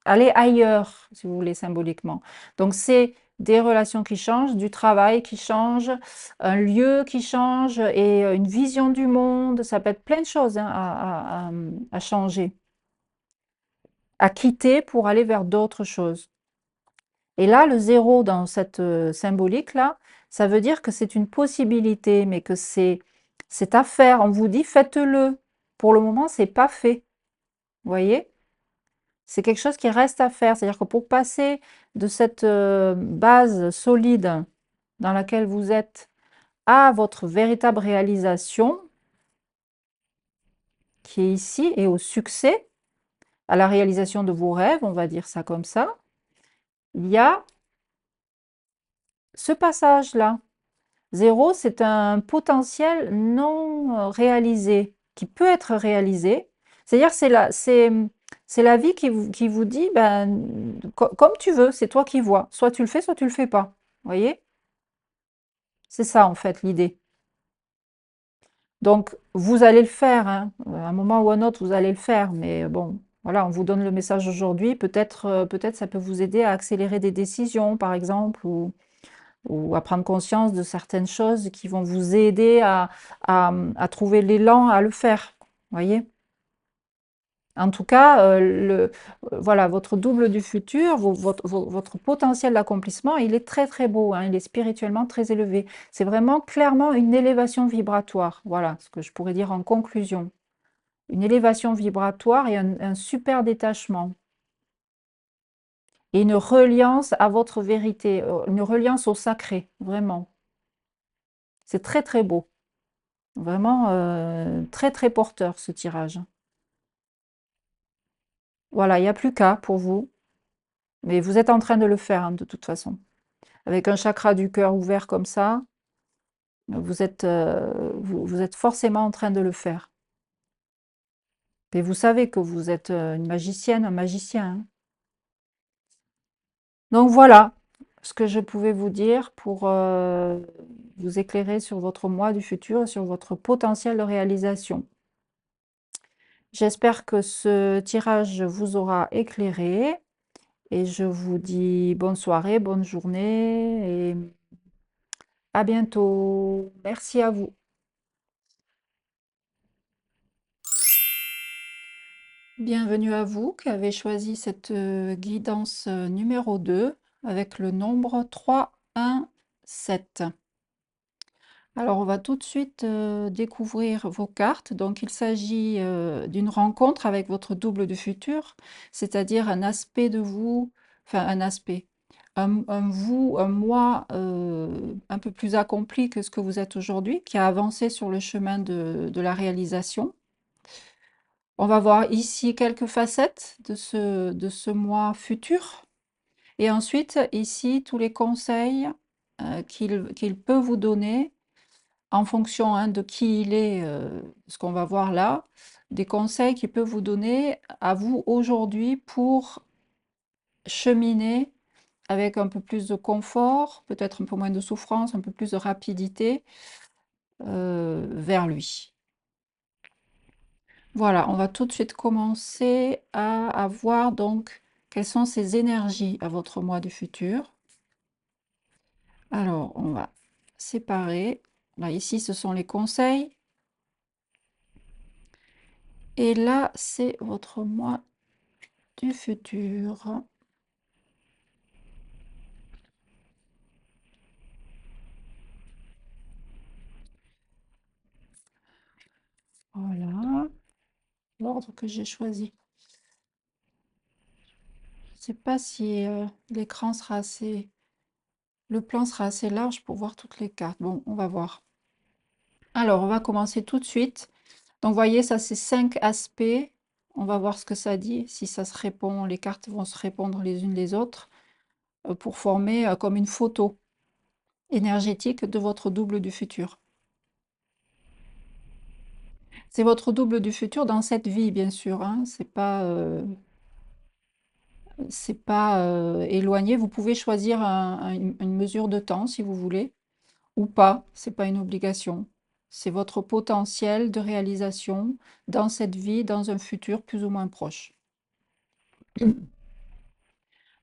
Aller ailleurs, si vous voulez, symboliquement. Donc, c'est des relations qui changent, du travail qui change, un lieu qui change et une vision du monde. Ça peut être plein de choses, hein, à changer, à quitter pour aller vers d'autres choses. Et là, le zéro dans cette symbolique-là, ça veut dire que c'est une possibilité, mais que c'est à faire. On vous dit, faites-le. Pour le moment, c'est pas fait. Vous voyez? C'est quelque chose qui reste à faire. C'est-à-dire que pour passer de cette base solide dans laquelle vous êtes à votre véritable réalisation, qui est ici, et au succès, à la réalisation de vos rêves, on va dire ça comme ça, il y a ce passage-là. Zéro, c'est un potentiel non réalisé. qui peut être réalisé. C'est-à-dire, c'est la vie qui vous dit, ben, comme tu veux, c'est toi qui vois. Soit tu le fais, soit tu le fais pas. Vous voyez? C'est ça, en fait, l'idée. Donc, vous allez le faire, hein. À un moment ou à un autre, vous allez le faire. Mais bon, voilà, on vous donne le message aujourd'hui. Peut-être ça peut vous aider à accélérer des décisions, par exemple, ou à prendre conscience de certaines choses qui vont vous aider à trouver l'élan à le faire. Vous voyez? En tout cas, voilà, votre double du futur, votre potentiel d'accomplissement, il est très très beau, hein, il est spirituellement très élevé. C'est vraiment clairement une élévation vibratoire. Voilà ce que je pourrais dire en conclusion. Une élévation vibratoire et un super détachement. Et une reliance à votre vérité, une reliance au sacré, vraiment. C'est très très beau. Vraiment très très porteur ce tirage. Voilà, il n'y a plus qu'à pour vous. Mais vous êtes en train de le faire, hein, de toute façon. Avec un chakra du cœur ouvert comme ça, vous êtes forcément en train de le faire. Et vous savez que vous êtes une magicienne, un magicien, hein. Donc voilà ce que je pouvais vous dire pour vous éclairer sur votre moi du futur et sur votre potentiel de réalisation. J'espère que ce tirage vous aura éclairé et je vous dis bonne soirée, bonne journée et à bientôt. Merci à vous. Bienvenue à vous qui avez choisi cette guidance numéro 2 avec le nombre 3, 1, 7. Alors, on va tout de suite découvrir vos cartes. Donc, il s'agit d'une rencontre avec votre double du futur, c'est-à-dire un aspect de vous, enfin un aspect, un vous, un moi un peu plus accompli que ce que vous êtes aujourd'hui, qui a avancé sur le chemin de la réalisation. On va voir ici quelques facettes de ce moi futur. Et ensuite, ici, tous les conseils qu'il peut vous donner en fonction hein, de qui il est, ce qu'on va voir là, des conseils qu'il peut vous donner à vous aujourd'hui pour cheminer avec un peu plus de confort, peut-être un peu moins de souffrance, un peu plus de rapidité vers lui. Voilà, on va tout de suite commencer à voir donc quelles sont ces énergies à votre moi du futur. Alors, on va séparer. Là, ici, ce sont les conseils. Et là, c'est votre moi du futur. Voilà, l'ordre que j'ai choisi. Je ne sais pas si l'écran sera assez... Le plan sera assez large pour voir toutes les cartes. Bon, on va voir. Alors, on va commencer tout de suite. Donc, vous voyez, ça, c'est 5 aspects. On va voir ce que ça dit. Si ça se répond, les cartes vont se répondre les unes les autres pour former comme une photo énergétique de votre double du futur. C'est votre double du futur dans cette vie, bien sûr, hein. C'est pas éloigné. Vous pouvez choisir une mesure de temps si vous voulez, ou pas. C'est pas une obligation. C'est votre potentiel de réalisation dans cette vie, dans un futur plus ou moins proche.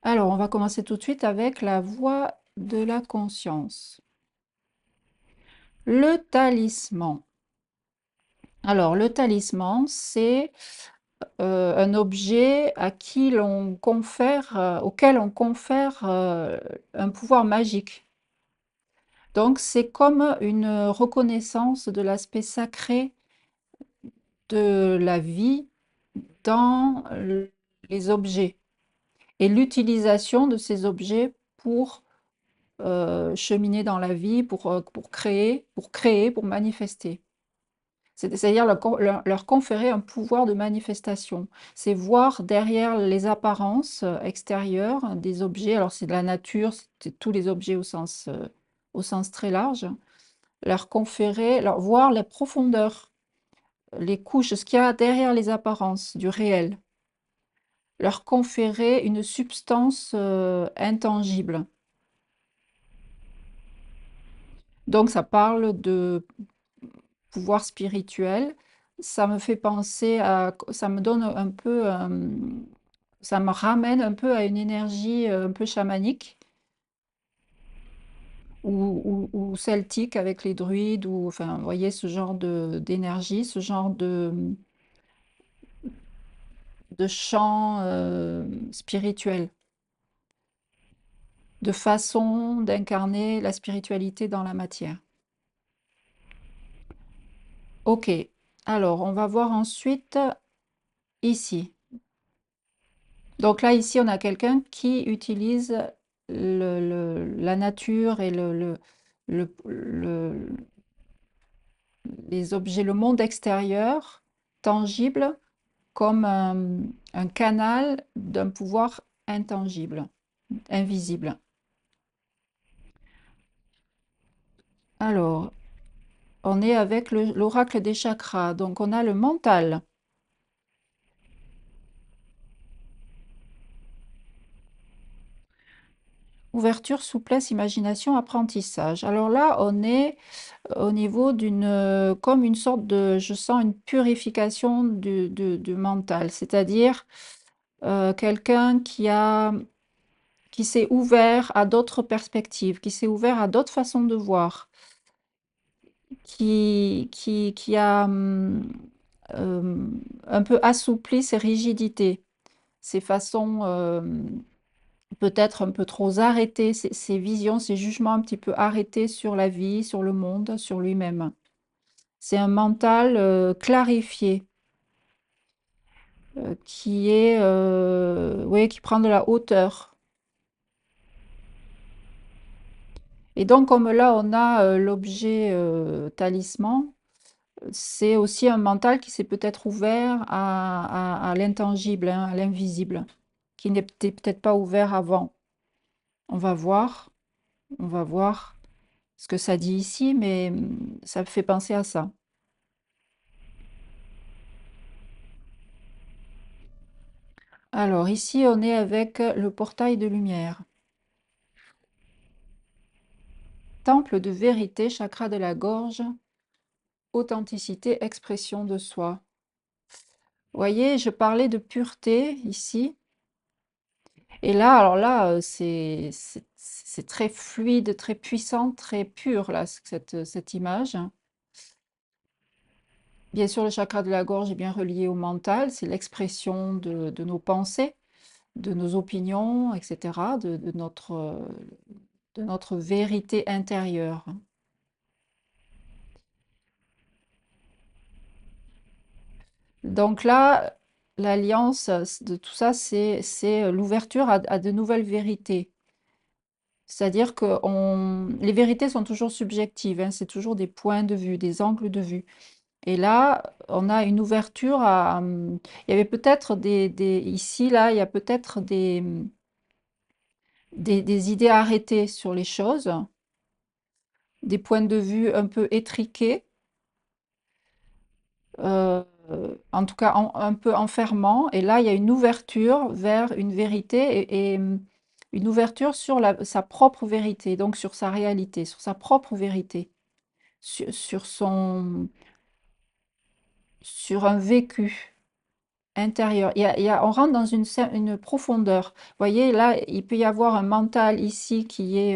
Alors, on va commencer tout de suite avec la voie de la conscience. Le talisman. Alors, le talisman, c'est un objet à qui l'on confère, auquel on confère un pouvoir magique. Donc, c'est comme une reconnaissance de l'aspect sacré de la vie dans les objets et l'utilisation de ces objets pour cheminer dans la vie, pour manifester. C'est-à-dire leur conférer un pouvoir de manifestation. C'est voir derrière les apparences extérieures des objets, alors c'est de la nature, c'est tous les objets au sens très large, leur conférer, voir les profondeurs les couches, ce qu'il y a derrière les apparences du réel, leur conférer une substance intangible. Donc ça parle de pouvoir spirituel. Ça me fait penser à, ça me donne un peu, ça me ramène un peu à une énergie un peu chamanique ou celtique avec les druides, ou enfin, vous voyez, ce genre d'énergie, ce genre de chant spirituel, de façon d'incarner la spiritualité dans la matière. Ok, alors on va voir ensuite ici. Donc là, ici, on a quelqu'un qui utilise la nature et les objets, le monde extérieur, tangible, comme un canal d'un pouvoir intangible, invisible. Alors, on est avec l'oracle des chakras. Donc, on a le mental. Ouverture, souplesse, imagination, apprentissage. Alors là, on est au niveau d'une, comme une sorte de, je sens une purification du mental, c'est-à-dire quelqu'un qui s'est ouvert à d'autres perspectives, qui s'est ouvert à d'autres façons de voir, qui a un peu assoupli ses rigidités, ses façons peut-être un peu trop arrêtées, ses visions, ses jugements un petit peu arrêtés sur la vie, sur le monde, sur lui-même. C'est un mental clarifié, qui est, oui, qui prend de la hauteur. Et donc, comme là, on a l'objet talisman, c'est aussi un mental qui s'est peut-être ouvert à l'intangible, hein, à l'invisible, qui n'était peut-être pas ouvert avant. On va voir, on va voir ce que ça dit ici, mais ça me fait penser à ça. Alors ici, on est avec le portail de lumière. Temple de vérité, chakra de la gorge, authenticité, expression de soi. Vous voyez, je parlais de pureté ici. Et là, alors là, c'est très fluide, très puissant, très pur, là, cette image. Bien sûr, le chakra de la gorge est bien relié au mental, c'est l'expression de nos pensées, de nos opinions, etc., de notre vérité intérieure. Donc là, l'alliance de tout ça, c'est l'ouverture à de nouvelles vérités. C'est-à-dire que les vérités sont toujours subjectives, hein, c'est toujours des points de vue, des angles de vue. Et là, on a une ouverture à... il y avait peut-être ici, là, il y a peut-être des idées arrêtées sur les choses, des points de vue un peu étriqués, euh, en tout cas un peu enfermants. Et là, il y a une ouverture vers une vérité et une ouverture sur sa propre vérité, donc sur sa réalité, sur sa propre vérité, sur sur un vécu intérieur. On rentre dans une profondeur. Vous voyez, là, il peut y avoir un mental ici qui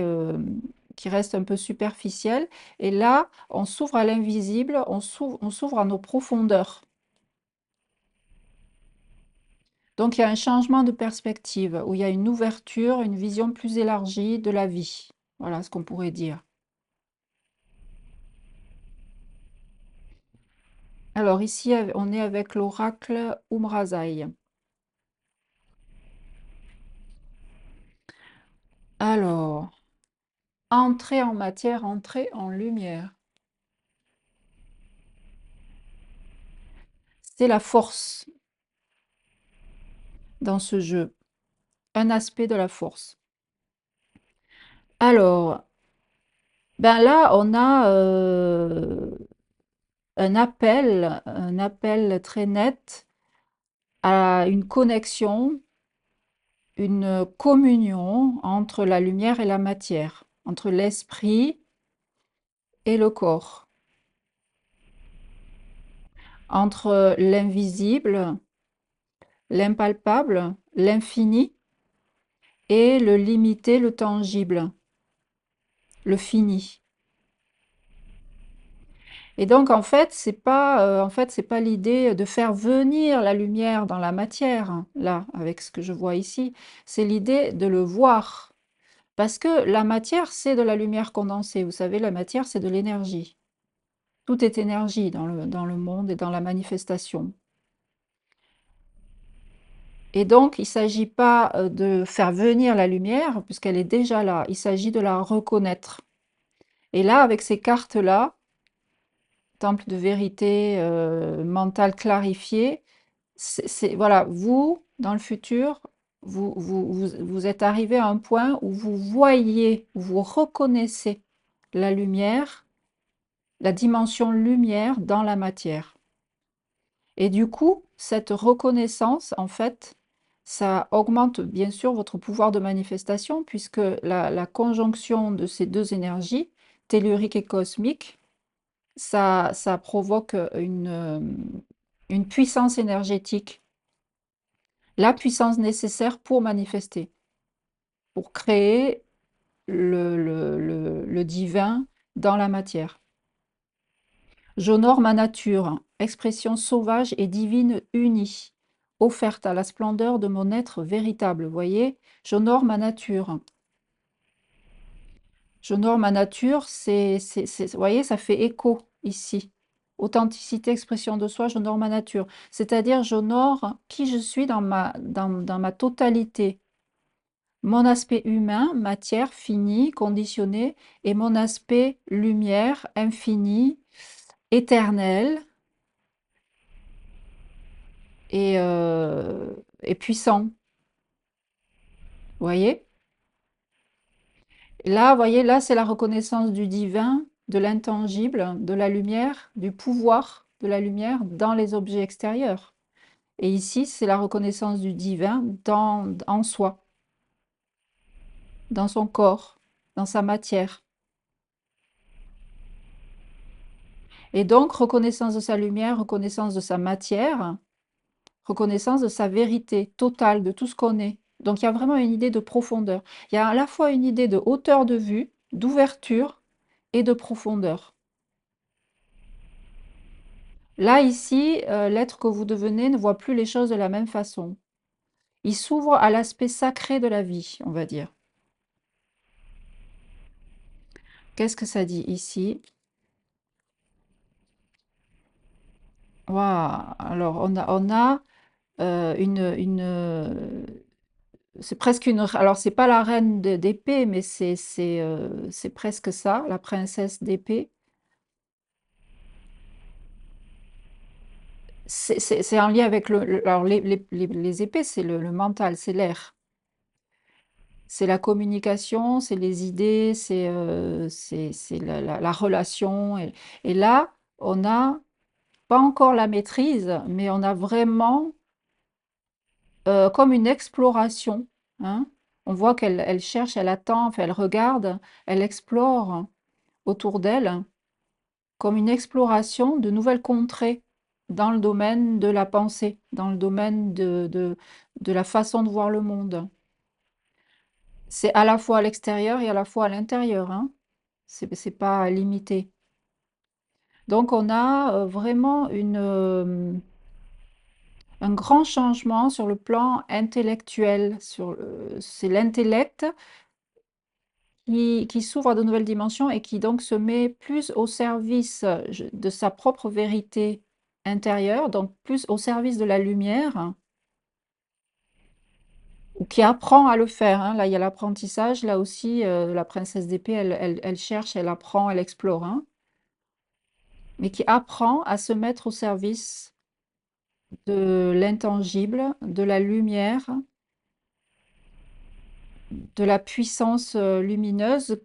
reste un peu superficiel. Et là, on s'ouvre à l'invisible, on s'ouvre à nos profondeurs. Donc, il y a un changement de perspective, où il y a une ouverture, une vision plus élargie de la vie. Voilà ce qu'on pourrait dire. Alors ici, on est avec l'oracle Umrazai. Alors, entrer en matière, entrer en lumière. C'est la force dans ce jeu, un aspect de la force. Alors, ben là, on a un appel très net à une connexion, une communion entre la lumière et la matière, entre l'esprit et le corps, entre l'invisible, l'impalpable, l'infini et le limité, le tangible, le fini. Et donc en fait, c'est pas l'idée de faire venir la lumière dans la matière, hein, là, avec ce que je vois ici. C'est l'idée de le voir. Parce que la matière, c'est de la lumière condensée. Vous savez, la matière, c'est de l'énergie. Tout est énergie dans le monde et dans la manifestation. Et donc, il ne s'agit pas de faire venir la lumière, puisqu'elle est déjà là. Il s'agit de la reconnaître. Et là, avec ces cartes-là, temple de vérité mentale clarifiée, voilà, vous, dans le futur, vous êtes arrivé à un point où vous voyez, où vous reconnaissez la lumière, la dimension lumière dans la matière. Et du coup, cette reconnaissance, en fait, ça augmente bien sûr votre pouvoir de manifestation, puisque la conjonction de ces deux énergies, tellurique et cosmique, ça provoque une puissance énergétique, la puissance nécessaire pour manifester, pour créer le divin dans la matière. J'honore ma nature, expression sauvage et divine unie, offerte à la splendeur de mon être véritable. Vous voyez, j'honore ma nature. J'honore ma nature, vous voyez, ça fait écho ici. Authenticité, expression de soi, j'honore ma nature. C'est-à-dire, j'honore qui je suis dans ma totalité. Mon aspect humain, matière, finie, conditionnée, et mon aspect lumière, infinie, éternelle et puissant. Vous voyez? Là, vous voyez, là, c'est la reconnaissance du divin, de l'intangible, de la lumière, du pouvoir de la lumière dans les objets extérieurs. Et ici, c'est la reconnaissance du divin en soi, dans son corps, dans sa matière. Et donc, reconnaissance de sa lumière, reconnaissance de sa matière, reconnaissance de sa vérité totale, de tout ce qu'on est. Donc, il y a vraiment une idée de profondeur. Il y a à la fois une idée de hauteur de vue, d'ouverture et de profondeur. Là, ici, l'être que vous devenez ne voit plus les choses de la même façon. Il s'ouvre à l'aspect sacré de la vie, on va dire. Qu'est-ce que ça dit ici? Waouh! Alors, on a c'est presque une. Alors, c'est pas la reine d'épée, mais c'est presque ça, la princesse d'épée. C'est en lien avec alors, les épées, c'est le mental, c'est l'air. C'est la communication, c'est les idées, c'est la relation. Et là, on n'a pas encore la maîtrise, mais on a vraiment comme une exploration, hein. On voit qu'elle cherche, elle attend, enfin, elle regarde, elle explore autour d'elle comme une exploration de nouvelles contrées dans le domaine de la pensée, dans le domaine de la façon de voir le monde. C'est à la fois à l'extérieur et à la fois à l'intérieur, hein. C'est pas limité. Donc on a vraiment un grand changement sur le plan intellectuel. C'est l'intellect qui s'ouvre à de nouvelles dimensions et qui donc se met plus au service de sa propre vérité intérieure, donc plus au service de la lumière, ou qui apprend à le faire, hein. Là, il y a l'apprentissage, là aussi, la princesse d'épée, elle cherche, elle apprend, elle explore, hein, mais qui apprend à se mettre au service de l'intangible, de la lumière, de la puissance lumineuse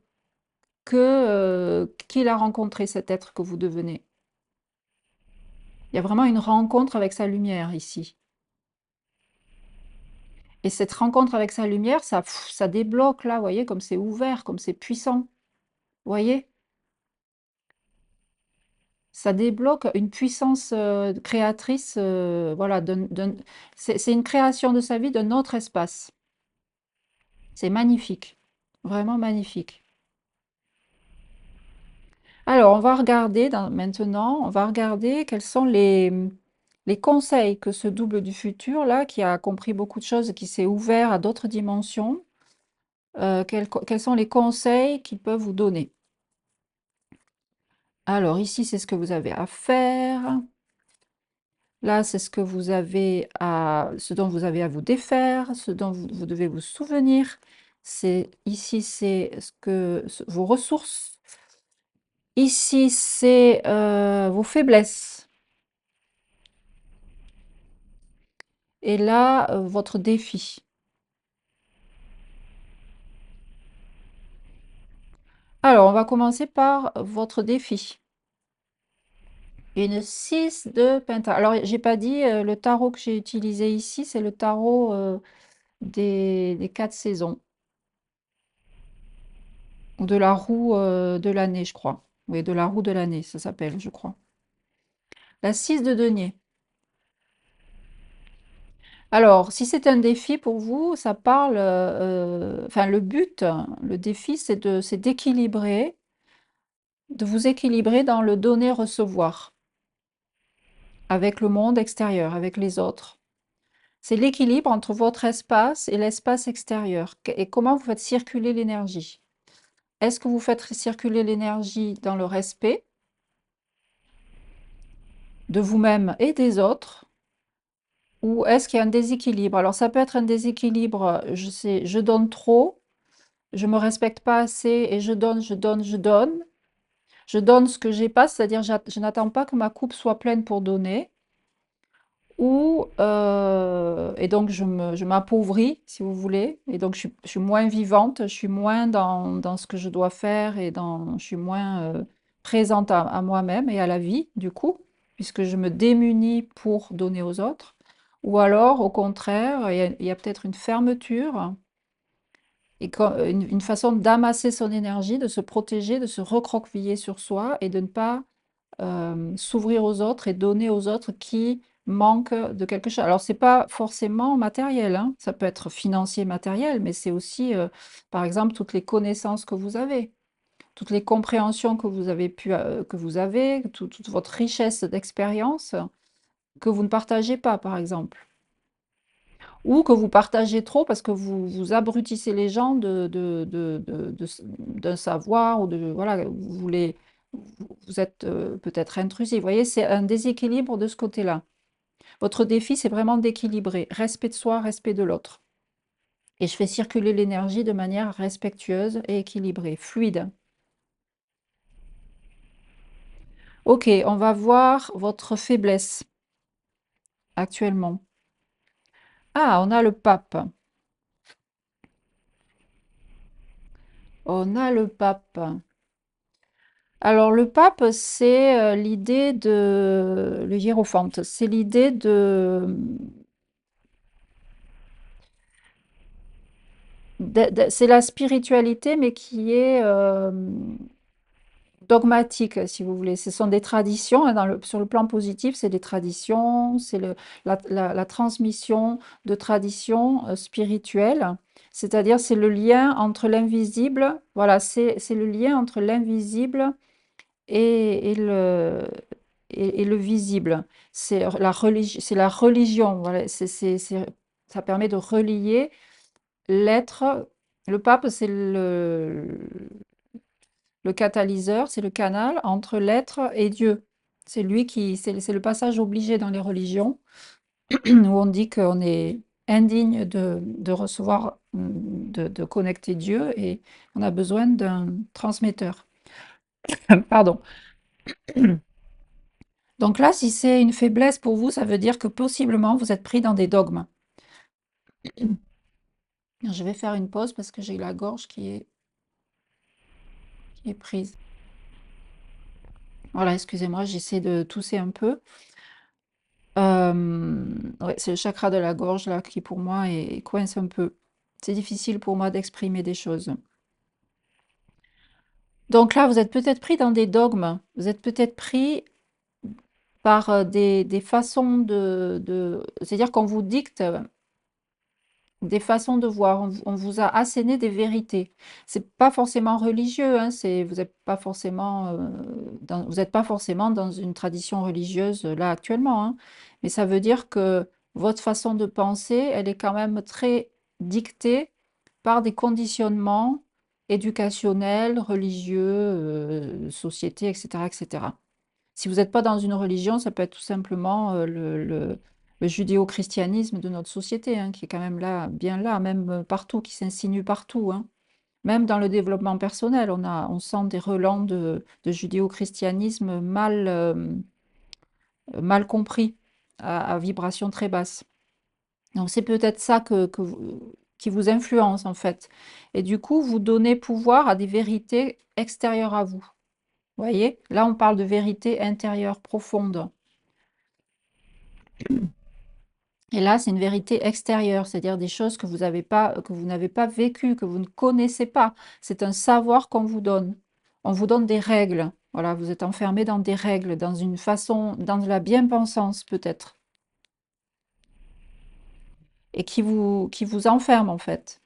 qu'il a rencontré, cet être que vous devenez. Il y a vraiment une rencontre avec sa lumière ici. Et cette rencontre avec sa lumière, ça débloque là, vous voyez, comme c'est ouvert, comme c'est puissant. Vous voyez? Ça débloque une puissance créatrice, voilà, c'est une création de sa vie d'un autre espace. C'est magnifique, vraiment magnifique. Alors, on va regarder maintenant, on va regarder quels sont les conseils que ce double du futur, là, qui a compris beaucoup de choses et qui s'est ouvert à d'autres dimensions, quels sont les conseils qu'il peut vous donner. Alors, ici, c'est ce que vous avez à faire. Là, c'est ce que vous avez ce dont vous avez à vous défaire, ce dont vous devez vous souvenir. Ici, c'est vos ressources. Ici, c'est vos faiblesses. Et là, votre défi. Alors, on va commencer par votre défi. Une 6 de pentacle. Alors, j'ai pas dit, le tarot que j'ai utilisé ici, c'est le tarot des 4 saisons. Ou de la roue de l'année, je crois. Oui, de la roue de l'année, ça s'appelle, je crois. La 6 de denier. Alors, si c'est un défi pour vous, ça parle, enfin le but, le défi, c'est d'équilibrer, de vous équilibrer dans le donner-recevoir avec le monde extérieur, avec les autres. C'est l'équilibre entre votre espace et l'espace extérieur. Et comment vous faites circuler l'énergie? Est-ce que vous faites circuler l'énergie dans le respect de vous-même et des autres? Ou est-ce qu'il y a un déséquilibre? Alors ça peut être un déséquilibre, je donne trop, je me respecte pas assez et je donne, je donne, je donne. Je donne ce que j'ai pas, c'est-à-dire je n'attends pas que ma coupe soit pleine pour donner. Ou et donc je m'appauvris, si vous voulez, et donc je suis moins vivante, je suis moins dans ce que je dois faire et je suis moins présente à moi-même et à la vie, du coup, puisque je me démunis pour donner aux autres. Ou alors, au contraire, il y a peut-être une fermeture et une façon d'amasser son énergie, de se protéger, de se recroqueviller sur soi et de ne pas s'ouvrir aux autres et donner aux autres qui manquent de quelque chose. Alors, c'est pas forcément matériel, hein, ça peut être financier, matériel, mais c'est aussi, par exemple, toutes les connaissances que vous avez, toutes les compréhensions que vous avez que vous avez, toute votre richesse d'expérience que vous ne partagez pas, par exemple. Ou que vous partagez trop parce que vous abrutissez les gens d'un savoir ou voilà, vous êtes peut-être intrusif. Vous voyez, c'est un déséquilibre de ce côté-là. Votre défi, c'est vraiment d'équilibrer. Respect de soi, respect de l'autre. Et je fais circuler l'énergie de manière respectueuse et équilibrée, fluide. Ok, on va voir votre faiblesse actuellement. Ah, on a le pape. On a le pape. Alors le pape, c'est l'idée le hiérophante, c'est l'idée c'est la spiritualité, mais qui est dogmatique, si vous voulez. Ce sont des traditions, hein, sur le plan positif, c'est des traditions, c'est la transmission de traditions spirituelles, c'est-à-dire c'est le lien entre l'invisible, voilà, c'est le lien entre l'invisible et et le visible. C'est la religion, voilà, ça permet de relier l'être. Le pape, c'est le catalyseur, c'est le canal entre l'être et Dieu. C'est le passage obligé dans les religions où on dit qu'on est indigne de recevoir, de connecter Dieu et on a besoin d'un transmetteur. Pardon. Donc là, si c'est une faiblesse pour vous, ça veut dire que possiblement vous êtes pris dans des dogmes. Je vais faire une pause parce que j'ai la gorge qui est prise. Voilà, excusez-moi, j'essaie de tousser un peu. Ouais, c'est le chakra de la gorge là qui pour moi coince un peu. C'est difficile pour moi d'exprimer des choses. Donc là, vous êtes peut-être pris dans des dogmes. Vous êtes peut-être pris par des façons c'est-à-dire qu'on vous dicte des façons de voir. On vous a asséné des vérités. C'est pas forcément religieux, hein, vous n'êtes pas forcément vous êtes pas forcément dans une tradition religieuse là actuellement, hein. Mais ça veut dire que votre façon de penser, elle est quand même très dictée par des conditionnements éducationnels, religieux, société, etc., etc. Si vous n'êtes pas dans une religion, ça peut être tout simplement le judéo-christianisme de notre société, hein, qui est quand même là, bien là, même partout, qui s'insinue partout, hein. Même dans le développement personnel, on sent des relents de judéo-christianisme mal compris, à vibration très basse. Donc c'est peut-être ça qui vous influence en fait. Et du coup, vous donnez pouvoir à des vérités extérieures à vous. Voyez? Là, on parle de vérité intérieure profonde. Et là, c'est une vérité extérieure, c'est-à-dire des choses que vous n'avez pas vécues, que vous ne connaissez pas. C'est un savoir qu'on vous donne. On vous donne des règles. Voilà, vous êtes enfermé dans des règles, dans une façon, dans de la bien-pensance peut-être, et qui vous enferme en fait.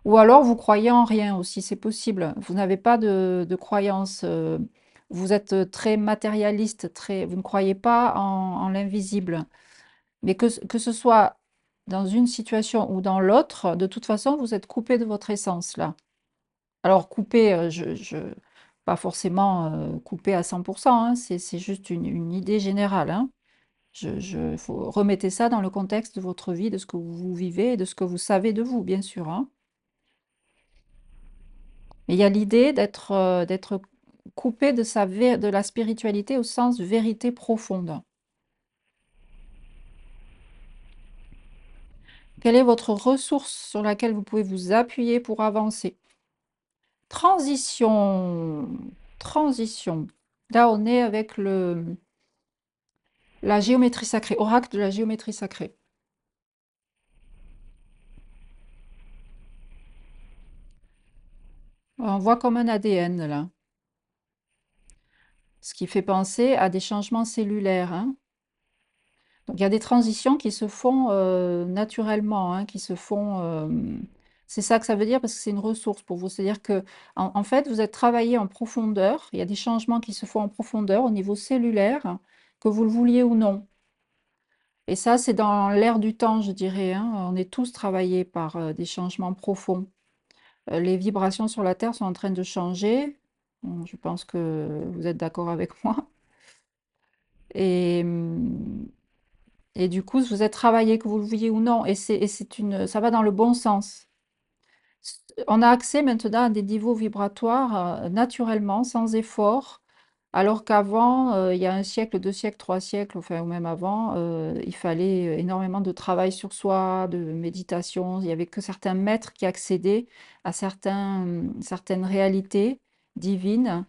Ou alors vous croyez en rien aussi, c'est possible. Vous n'avez pas de croyance. Vous êtes très matérialiste, vous ne croyez pas en l'invisible. Mais que ce soit dans une situation ou dans l'autre, de toute façon, vous êtes coupé de votre essence là. Alors coupé, pas forcément coupé à 100%, hein, c'est juste une idée générale, hein. Remettez ça dans le contexte de votre vie, de ce que vous vivez et de ce que vous savez de vous, bien sûr, hein. Mais il y a l'idée d'être coupé de la spiritualité au sens de vérité profonde. Quelle est votre ressource sur laquelle vous pouvez vous appuyer pour avancer? Transition, transition. Là, on est avec la géométrie sacrée, oracle de la géométrie sacrée. On voit comme un ADN là, ce qui fait penser à des changements cellulaires, hein. Donc, il y a des transitions qui se font naturellement, hein, qui se font. C'est ça que ça veut dire parce que c'est une ressource pour vous. C'est-à-dire que, en fait, vous êtes travaillé en profondeur. Il y a des changements qui se font en profondeur au niveau cellulaire, que vous le vouliez ou non. Et ça, c'est dans l'air du temps, je dirais, hein. On est tous travaillés par des changements profonds. Les vibrations sur la Terre sont en train de changer. Bon, je pense que vous êtes d'accord avec moi. Et, et du coup, vous êtes travaillé, que vous le vouliez ou non. Ça va dans le bon sens. On a accès maintenant à des niveaux vibratoires naturellement, sans effort. Alors qu'avant, il y a un siècle, 2 siècles, 3 siècles, enfin, ou même avant, il fallait énormément de travail sur soi, de méditation. Il n'y avait que certains maîtres qui accédaient à certaines réalités divines.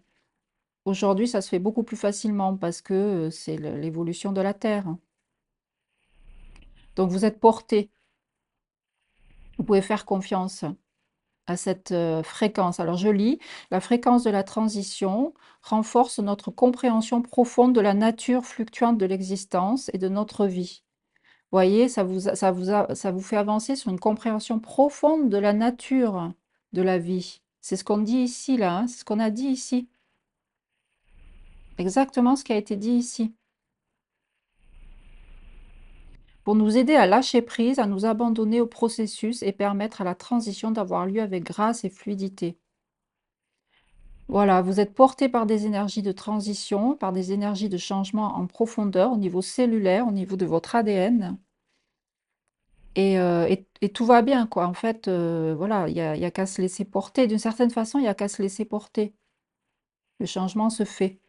Aujourd'hui, ça se fait beaucoup plus facilement parce que c'est l'évolution de la Terre. Donc, vous êtes porté. Vous pouvez faire confiance à cette fréquence. Alors, je lis, la fréquence de la transition renforce notre compréhension profonde de la nature fluctuante de l'existence et de notre vie. Voyez, ça vous fait avancer sur une compréhension profonde de la nature de la vie. C'est ce qu'on dit ici, là, hein, c'est ce qu'on a dit ici. Exactement ce qui a été dit ici. Pour nous aider à lâcher prise, à nous abandonner au processus et permettre à la transition d'avoir lieu avec grâce et fluidité. Voilà, vous êtes porté par des énergies de transition, par des énergies de changement en profondeur au niveau cellulaire, au niveau de votre ADN. Et tout va bien, quoi. En fait, voilà, il y a qu'à se laisser porter. D'une certaine façon, il y a qu'à se laisser porter. Le changement se fait.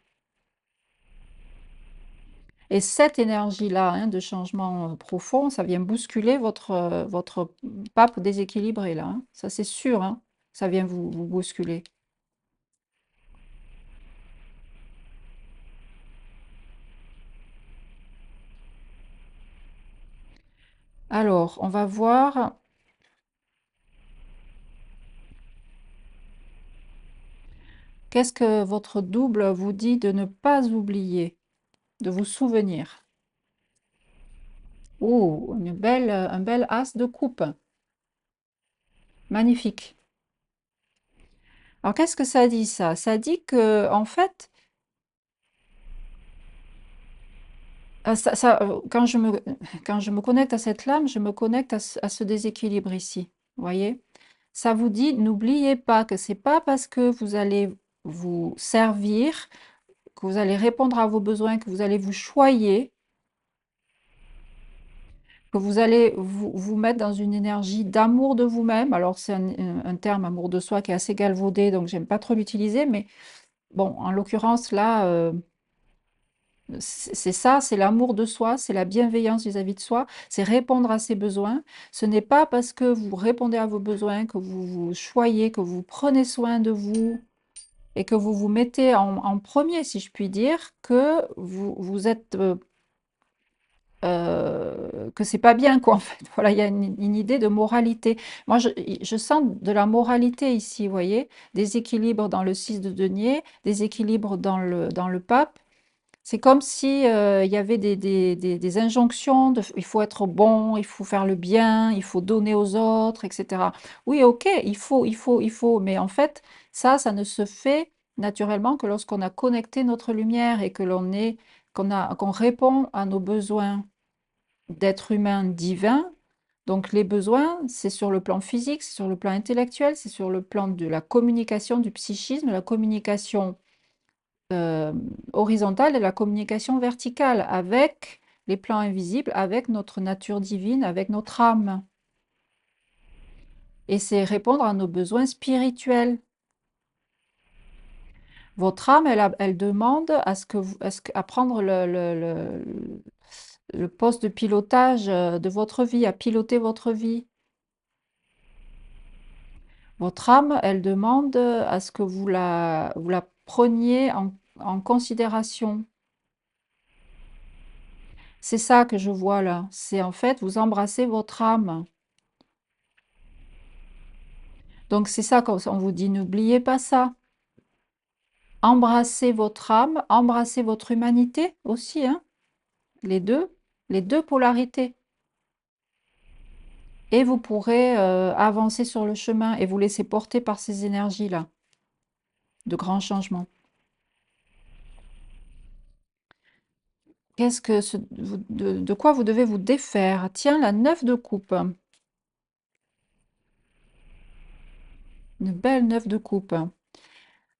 Et cette énergie-là, hein, de changement profond, ça vient bousculer votre pape déséquilibré, là, hein. Ça, c'est sûr, hein. Ça vient vous bousculer. Alors, on va voir qu'est-ce que votre double vous dit de ne pas oublier, de vous souvenir. Oh, un bel as de coupe. Magnifique. Alors, qu'est-ce que ça dit, ça? Ça dit que, en fait, quand je me connecte à cette lame, je me connecte à ce déséquilibre ici. Vous voyez? Ça vous dit, n'oubliez pas que c'est pas parce que vous allez vous servir, que vous allez répondre à vos besoins, que vous allez vous choyer, que vous allez vous mettre dans une énergie d'amour de vous-même. Alors, c'est un terme, amour de soi, qui est assez galvaudé, donc j'aime pas trop l'utiliser, mais bon, en l'occurrence, là, c'est ça, c'est l'amour de soi, c'est la bienveillance vis-à-vis de soi, c'est répondre à ses besoins. Ce n'est pas parce que vous répondez à vos besoins, que vous vous choyez, que vous prenez soin de vous et que vous vous mettez en premier, si je puis dire, que vous êtes, que c'est pas bien, quoi, en fait. Voilà, il y a une idée de moralité. Moi, je sens de la moralité ici, vous voyez? Des équilibres dans le 6 de denier, des équilibres dans le pape. C'est comme si, il y avait des injonctions de il faut être bon, il faut faire le bien, il faut donner aux autres, et cetera. Oui, OK, il faut, mais en fait, ça ne se fait naturellement que lorsqu'on a connecté notre lumière et que qu'on répond à nos besoins d'être humain divin. Donc les besoins, c'est sur le plan physique, c'est sur le plan intellectuel, c'est sur le plan de la communication, du psychisme, la communication horizontale et la communication verticale avec les plans invisibles, avec notre nature divine, avec notre âme. Et c'est répondre à nos besoins spirituels. Votre âme, elle demande à prendre le poste de pilotage de votre vie, à piloter votre vie. Votre âme, elle demande à ce que vous la preniez en considération. C'est ça que je vois là. C'est en fait, vous embrassez votre âme. Donc c'est ça quand on vous dit, n'oubliez pas ça. Embrassez votre âme, embrassez votre humanité aussi, hein, les deux polarités. Et vous pourrez avancer sur le chemin et vous laisser porter par ces énergies-là, de grands changements. De quoi vous devez vous défaire? Tiens, la 9 de coupe. Une belle 9 de coupe.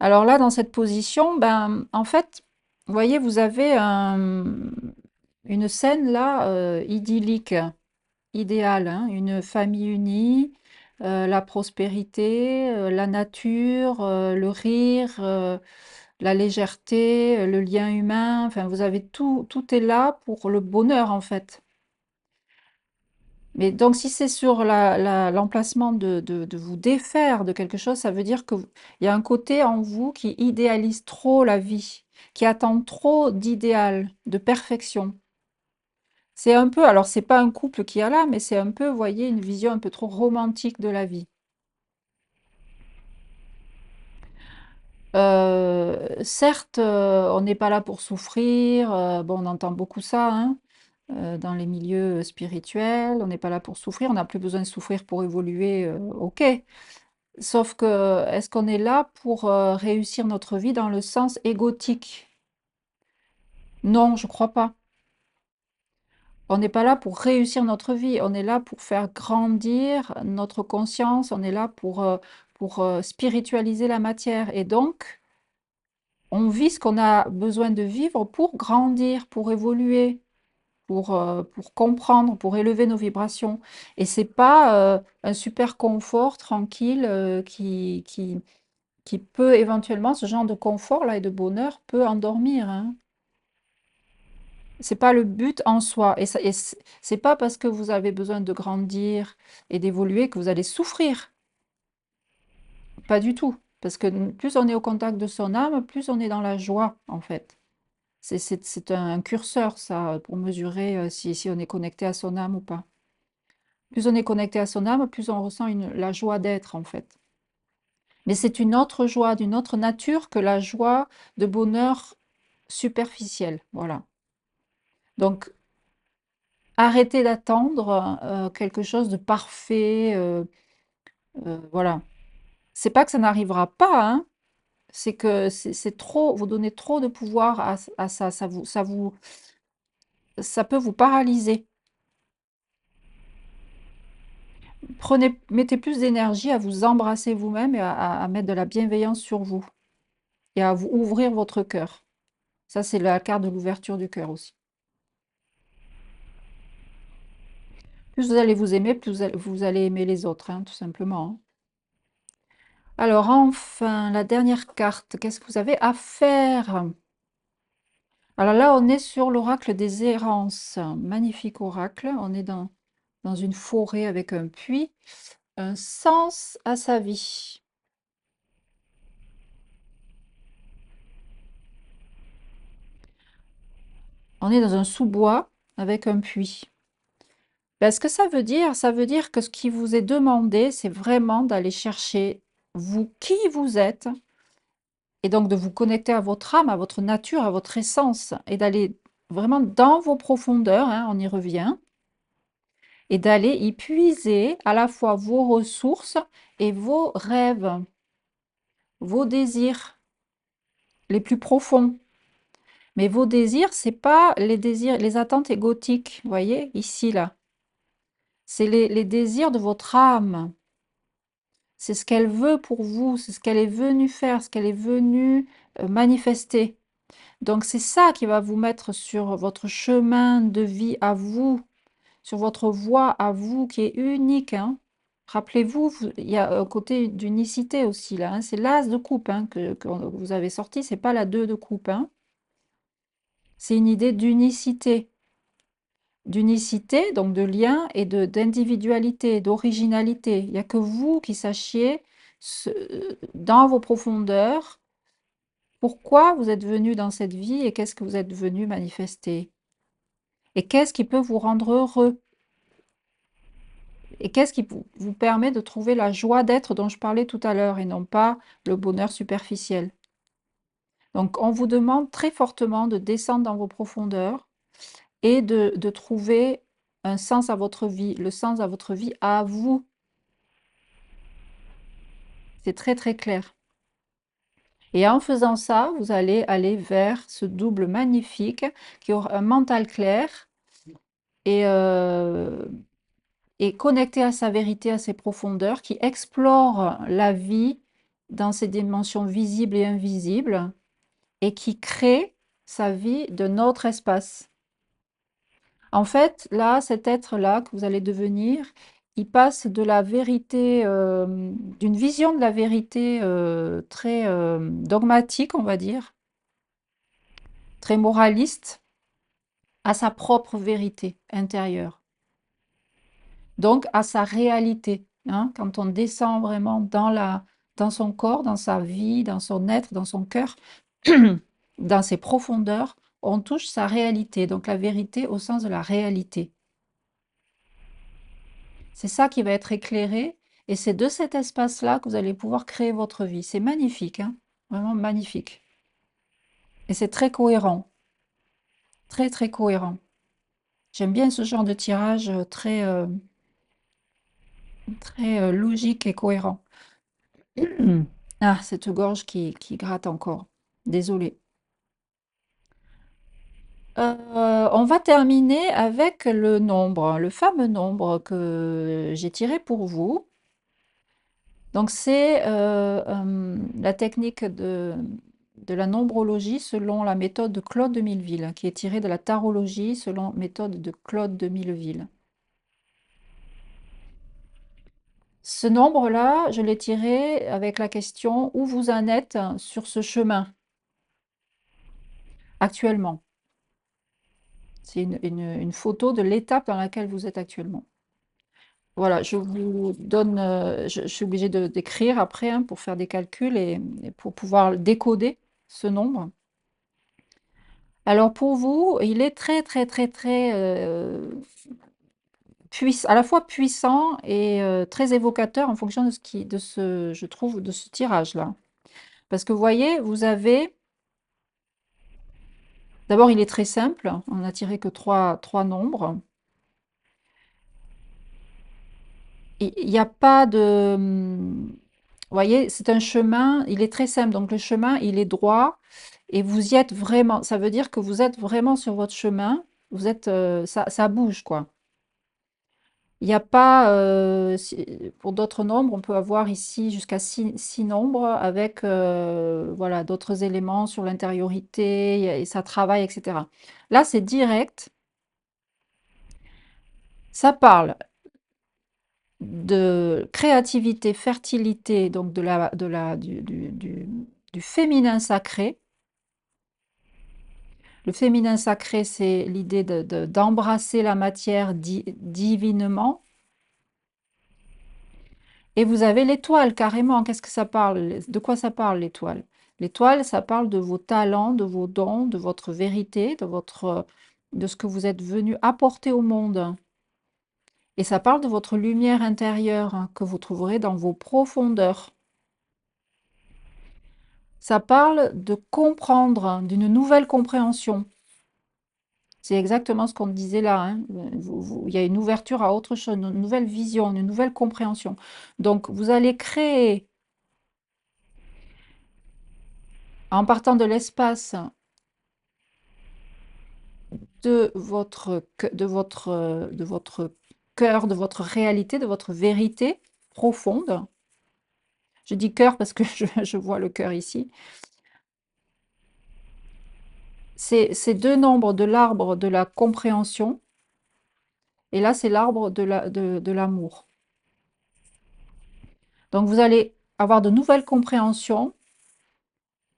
Alors là, dans cette position, ben, en fait, vous voyez, vous avez une scène là idyllique, idéale, hein, une famille unie, la prospérité, la nature, le rire, la légèreté, le lien humain. Enfin, vous avez tout est là pour le bonheur en fait. Mais donc, si c'est sur l'emplacement de vous défaire de quelque chose, ça veut dire qu'il y a un côté en vous qui idéalise trop la vie, qui attend trop d'idéal, de perfection. C'est un peu, alors c'est pas un couple qui a là, mais c'est un peu, vous voyez, une vision un peu trop romantique de la vie. Certes, on n'est pas là pour souffrir, bon, on entend beaucoup ça, hein, dans les milieux spirituels, on n'est pas là pour souffrir, on n'a plus besoin de souffrir pour évoluer, OK. Sauf que, est-ce qu'on est là pour réussir notre vie dans le sens égotique? Non, je crois pas. On n'est pas là pour réussir notre vie, on est là pour faire grandir notre conscience, on est là pour spiritualiser la matière. Et donc, on vit ce qu'on a besoin de vivre pour grandir, pour évoluer, pour comprendre, pour élever nos vibrations. Et c'est pas un super confort tranquille qui peut éventuellement, ce genre de confort-là et de bonheur peut endormir, hein. C'est pas le but en soi. Et c'est pas parce que vous avez besoin de grandir et d'évoluer que vous allez souffrir. Pas du tout. Parce que plus on est au contact de son âme, plus on est dans la joie, en fait. C'est un curseur, ça, pour mesurer si on est connecté à son âme ou pas. Plus on est connecté à son âme, plus on ressent la joie d'être, en fait. Mais c'est une autre joie, d'une autre nature que la joie de bonheur superficielle. Voilà. Donc, arrêtez d'attendre quelque chose de parfait. Voilà. C'est pas que ça n'arrivera pas, hein. C'est que c'est trop, vous donnez trop de pouvoir à ça. Ça peut vous paralyser. Mettez plus d'énergie à vous embrasser vous-même et à mettre de la bienveillance sur vous et à vous ouvrir votre cœur. Ça, c'est la carte de l'ouverture du cœur aussi. Plus vous allez vous aimer, plus vous allez aimer les autres, hein, tout simplement, hein. Alors enfin, la dernière carte, qu'est-ce que vous avez à faire? Alors là, on est sur l'oracle des errances. Magnifique oracle. On est dans une forêt avec un puits. Un sens à sa vie. On est dans un sous-bois avec un puits. Ben, ce que ça veut dire que ce qui vous est demandé, c'est vraiment d'aller chercher vous, qui vous êtes, et donc de vous connecter à votre âme, à votre nature, à votre essence, et d'aller vraiment dans vos profondeurs, hein, on y revient, et d'aller y puiser à la fois vos ressources et vos rêves, vos désirs les plus profonds. Mais vos désirs, c'est pas les désirs, les attentes égotiques, vous voyez, ici, là. C'est les désirs de votre âme. C'est ce qu'elle veut pour vous, c'est ce qu'elle est venue faire, ce qu'elle est venue manifester. Donc c'est ça qui va vous mettre sur votre chemin de vie à vous, sur votre voie à vous qui est unique, hein. Rappelez-vous, il y a un côté d'unicité aussi là, hein. C'est l'as de coupe, hein, que vous avez sorti, c'est pas la 2 de coupe, hein. C'est une idée d'unicité. D'unicité, donc de lien et d'individualité, d'originalité. Il n'y a que vous qui sachiez dans vos profondeurs pourquoi vous êtes venu dans cette vie et qu'est-ce que vous êtes venu manifester. Et qu'est-ce qui peut vous rendre heureux. Et qu'est-ce qui vous permet de trouver la joie d'être dont je parlais tout à l'heure et non pas le bonheur superficiel. Donc on vous demande très fortement de descendre dans vos profondeurs et de trouver un sens à votre vie, le sens à votre vie à vous. C'est très très clair. Et en faisant ça, vous allez aller vers ce double magnifique qui aura un mental clair et, et connecté à sa vérité, à ses profondeurs, qui explore la vie dans ses dimensions visibles et invisibles et qui crée sa vie de notre espace. En fait, là, cet être-là que vous allez devenir, il passe de la vérité, d'une vision de la vérité très dogmatique, on va dire, très moraliste, à sa propre vérité intérieure. Donc à sa réalité, hein, quand on descend vraiment dans son corps, dans sa vie, dans son être, dans son cœur, dans ses profondeurs, on touche sa réalité, donc la vérité au sens de la réalité. C'est ça qui va être éclairé et c'est de cet espace-là que vous allez pouvoir créer votre vie. C'est magnifique, hein, vraiment magnifique. Et c'est très cohérent, très très cohérent. J'aime bien ce genre de tirage très logique et cohérent. Ah, cette gorge qui gratte encore. Désolée. On va terminer avec le nombre, le fameux nombre que j'ai tiré pour vous. Donc c'est la technique de la nombrologie selon la méthode de Claude de Milleville, qui est tirée de la tarologie selon la méthode de Claude de Milleville. Ce nombre-là, je l'ai tiré avec la question où vous en êtes sur ce chemin actuellement. C'est une photo de l'étape dans laquelle vous êtes actuellement. Voilà, je vous donne, je suis obligée d'écrire après hein, pour faire des calculs et pour pouvoir décoder ce nombre. Alors pour vous, il est très très très très à la fois puissant et très évocateur en fonction je trouve, de ce tirage-là. Parce que vous voyez, vous avez... D'abord, il est très simple. On n'a tiré que trois nombres. Il n'y a pas de... Vous voyez, c'est un chemin, il est très simple. Donc le chemin, il est droit et vous y êtes vraiment. Ça veut dire que vous êtes vraiment sur votre chemin. Vous êtes, ça bouge, quoi. Il n'y a pas, pour d'autres nombres, on peut avoir ici jusqu'à six nombres avec voilà, d'autres éléments sur l'intériorité et ça travaille, etc. Là, c'est direct. Ça parle de créativité, fertilité, donc du féminin sacré. Le féminin sacré, c'est l'idée d'embrasser la matière divinement. Et vous avez l'étoile, carrément. Qu'est-ce que ça parle? De quoi ça parle, l'étoile? L'étoile, ça parle de vos talents, de vos dons, de votre vérité, de ce que vous êtes venu apporter au monde. Et ça parle de votre lumière intérieure que vous trouverez dans vos profondeurs. Ça parle de comprendre, d'une nouvelle compréhension. C'est exactement ce qu'on disait là, hein. Il y a une ouverture à autre chose, une nouvelle vision, une nouvelle compréhension. Donc, vous allez créer, en partant de l'espace de votre cœur, de votre réalité, de votre vérité profonde. Je dis cœur parce que je vois le cœur ici. C'est deux nombres de l'arbre de la compréhension. Et là, c'est l'arbre de l'amour. Donc, vous allez avoir de nouvelles compréhensions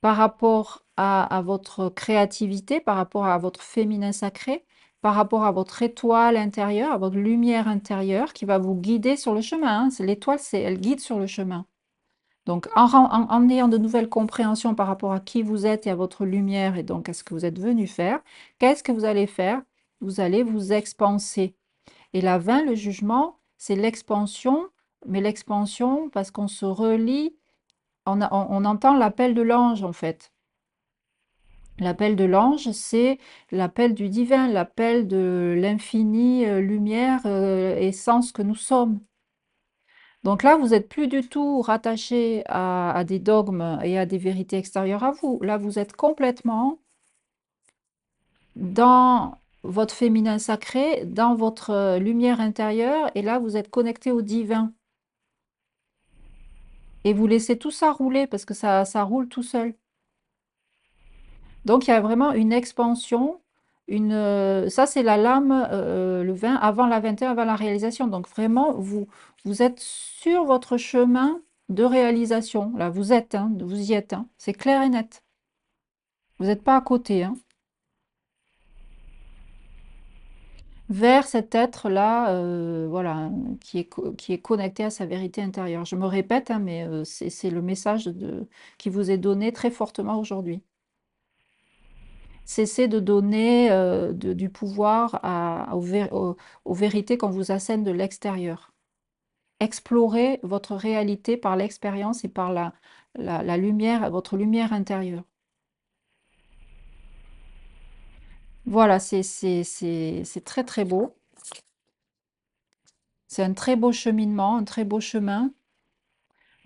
par rapport à votre créativité, par rapport à votre féminin sacré, par rapport à votre étoile intérieure, à votre lumière intérieure qui va vous guider sur le chemin, hein. L'étoile, elle guide sur le chemin. Donc, en ayant de nouvelles compréhensions par rapport à qui vous êtes et à votre lumière et donc à ce que vous êtes venu faire, qu'est-ce que vous allez faire? Vous allez vous expanser. Et la 20, le jugement, c'est l'expansion, mais l'expansion parce qu'on se relie, on entend l'appel de l'ange en fait. L'appel de l'ange, c'est l'appel du divin, l'appel de l'infini lumière, essence que nous sommes. Donc là, vous n'êtes plus du tout rattaché à des dogmes et à des vérités extérieures à vous. Là, vous êtes complètement dans votre féminin sacré, dans votre lumière intérieure, et là, vous êtes connecté au divin. Et vous laissez tout ça rouler parce que ça roule tout seul. Donc il y a vraiment une expansion, ça c'est la lame, le 20 avant la 21, avant la réalisation. Donc vraiment, vous êtes sur votre chemin de réalisation. Là, vous êtes, hein, vous y êtes, hein. C'est clair et net. Vous n'êtes pas à côté, hein. Vers cet être-là, voilà, qui est connecté à sa vérité intérieure. Je me répète, hein, mais c'est le message qui vous est donné très fortement aujourd'hui. Cessez de donner du pouvoir aux vérités qu'on vous assène de l'extérieur. Explorez votre réalité par l'expérience et par la lumière, votre lumière intérieure. Voilà, c'est très très beau. C'est un très beau cheminement, un très beau chemin.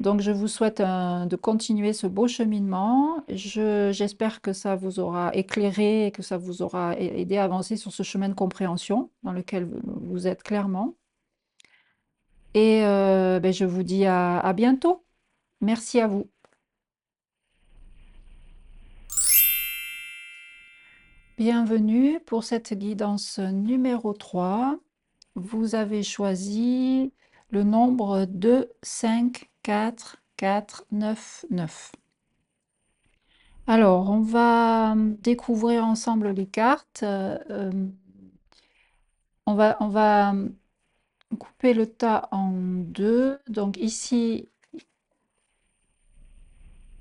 Donc, je vous souhaite de continuer ce beau cheminement. J'espère que ça vous aura éclairé et que ça vous aura aidé à avancer sur ce chemin de compréhension dans lequel vous êtes clairement. Et ben, je vous dis à bientôt. Merci à vous. Bienvenue pour cette guidance numéro 3. Vous avez choisi le nombre 2, 5, 4, 4, 9, 9. Alors, on va découvrir ensemble les cartes. On va couper le tas en deux. Donc ici,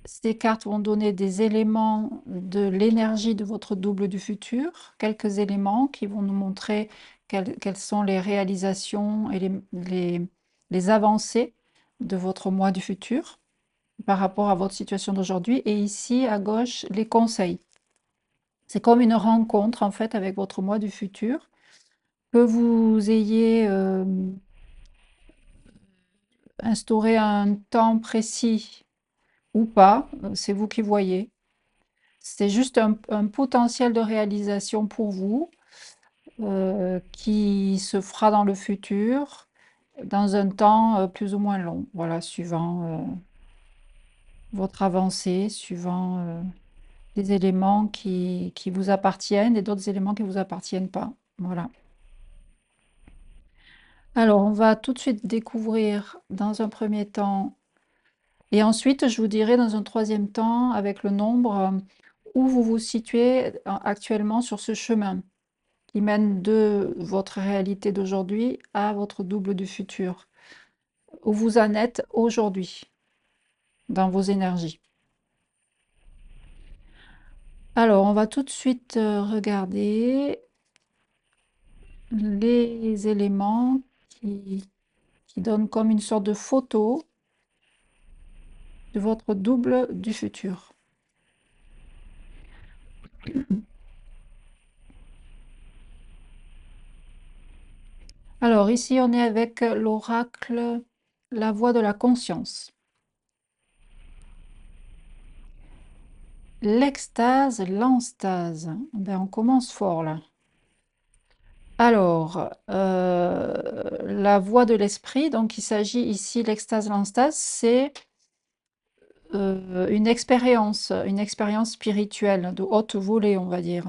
ces cartes vont donner des éléments de l'énergie de votre double du futur. Quelques éléments qui vont nous montrer quelles sont les réalisations et les avancées de votre moi du futur par rapport à votre situation d'aujourd'hui. Et ici, à gauche, les conseils. C'est comme une rencontre, en fait, avec votre moi du futur. Que vous ayez instauré un temps précis ou pas, c'est vous qui voyez. C'est juste un potentiel de réalisation pour vous qui se fera dans le futur, dans un temps plus ou moins long, voilà, suivant votre avancée, suivant des éléments qui vous appartiennent et d'autres éléments qui ne vous appartiennent pas. Voilà. Alors, on va tout de suite découvrir dans un premier temps, et ensuite je vous dirai dans un troisième temps, avec le nombre, où vous vous situez actuellement sur ce chemin qui mène de votre réalité d'aujourd'hui à votre double du futur, où vous en êtes aujourd'hui dans vos énergies. Alors, on va tout de suite regarder les éléments qui donnent comme une sorte de photo de votre double du futur. Alors, ici, on est avec l'oracle, la voix de la conscience. L'extase, l'enstase. Ben, on commence fort là. Alors, la voix de l'esprit, donc il s'agit ici, l'extase, l'enstase, c'est une expérience spirituelle de haute volée, on va dire.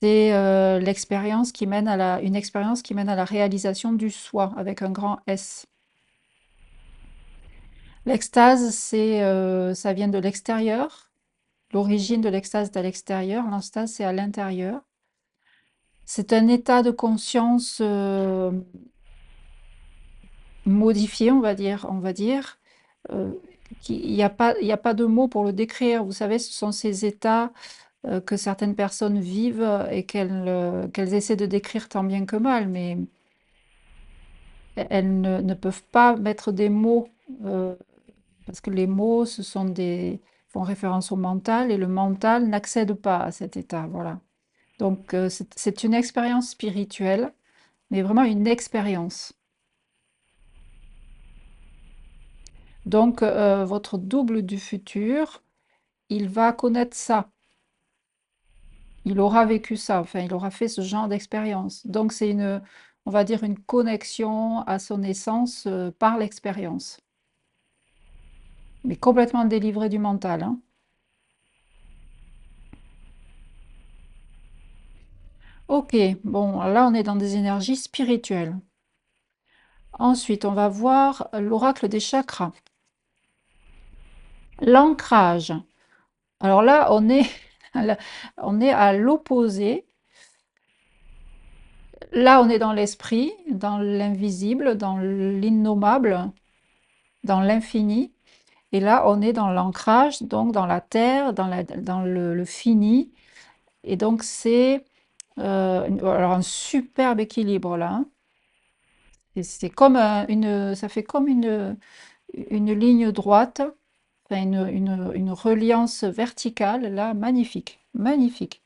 C'est l'expérience qui mène à une expérience qui mène à la réalisation du soi, avec un grand S. L'extase, ça vient de l'extérieur. L'origine de l'extase est à l'extérieur, l'enstase, c'est à l'intérieur. C'est un état de conscience modifié, on va dire. Euh, il n'y a pas de mots pour le décrire. Vous savez, ce sont ces états que certaines personnes vivent et qu'elles essaient de décrire tant bien que mal, mais elles ne peuvent pas mettre des mots, parce que les mots, font référence au mental, et le mental n'accède pas à cet état, voilà. Donc, c'est une expérience spirituelle, mais vraiment une expérience. Donc, votre double du futur, il va connaître ça. Il aura vécu ça, enfin, il aura fait ce genre d'expérience. Donc, on va dire, une connexion à son essence par l'expérience. Mais complètement délivré du mental, hein. Ok, bon, là, on est dans des énergies spirituelles. Ensuite, on va voir l'oracle des chakras. L'ancrage. Alors là, on est à l'opposé. Là, on est dans l'esprit, dans l'invisible, dans l'innommable, dans l'infini. Et là, on est dans l'ancrage, donc dans la terre, dans le fini. Et donc, c'est alors un superbe équilibre là, hein. Et c'est comme ça fait comme une ligne droite, enfin une reliance verticale là, magnifique, magnifique.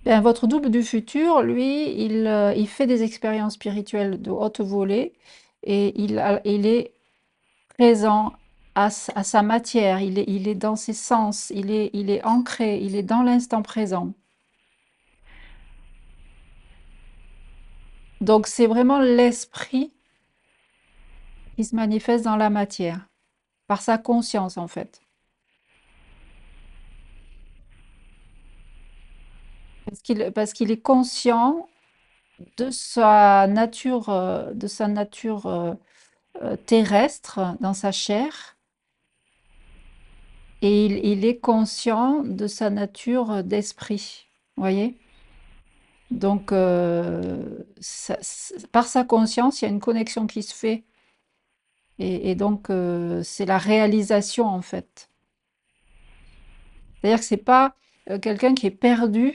Ben, votre double du futur, lui, il fait des expériences spirituelles de haute volée et il est présent à sa matière, il est dans ses sens, il est ancré, il est dans l'instant présent. Donc c'est vraiment l'esprit qui se manifeste dans la matière, par sa conscience en fait. Parce qu'il est conscient de sa nature terrestre dans sa chair, et il est conscient de sa nature d'esprit. Vous voyez? Donc, par sa conscience, il y a une connexion qui se fait. Et donc, c'est la réalisation, en fait. C'est-à-dire que c'est pas quelqu'un qui est perdu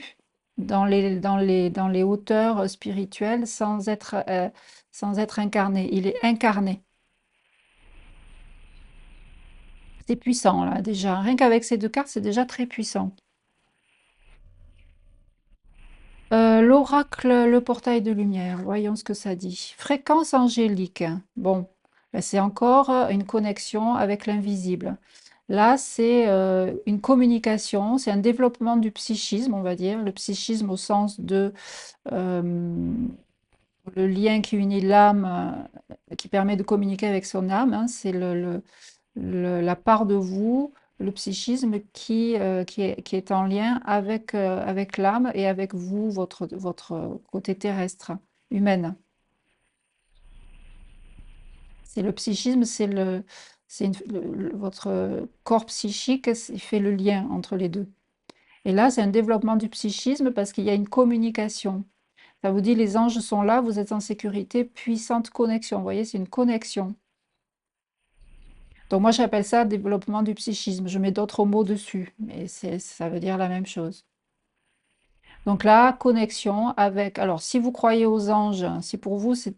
dans les hauteurs spirituelles sans être incarné. Il est incarné. C'est puissant, là, déjà. Rien qu'avec ces deux cartes, c'est déjà très puissant. L'oracle, le portail de lumière, voyons ce que ça dit. Fréquence angélique. Bon, ben, c'est encore une connexion avec l'invisible. Là, c'est une communication, c'est un développement du psychisme, on va dire. Le psychisme au sens de le lien qui unit l'âme, qui permet de communiquer avec son âme, hein. C'est la part de vous, le psychisme qui est en lien avec l'âme et avec vous, votre côté terrestre, humaine. C'est le psychisme, votre corps psychique, il fait le lien entre les deux. Et là, c'est un développement du psychisme parce qu'il y a une communication. Ça vous dit, les anges sont là, vous êtes en sécurité, puissante connexion. Vous voyez, c'est une connexion. Donc moi, j'appelle ça développement du psychisme. Je mets d'autres mots dessus, mais ça veut dire la même chose. Donc là, connexion avec... Alors, si vous croyez aux anges, si pour vous, ça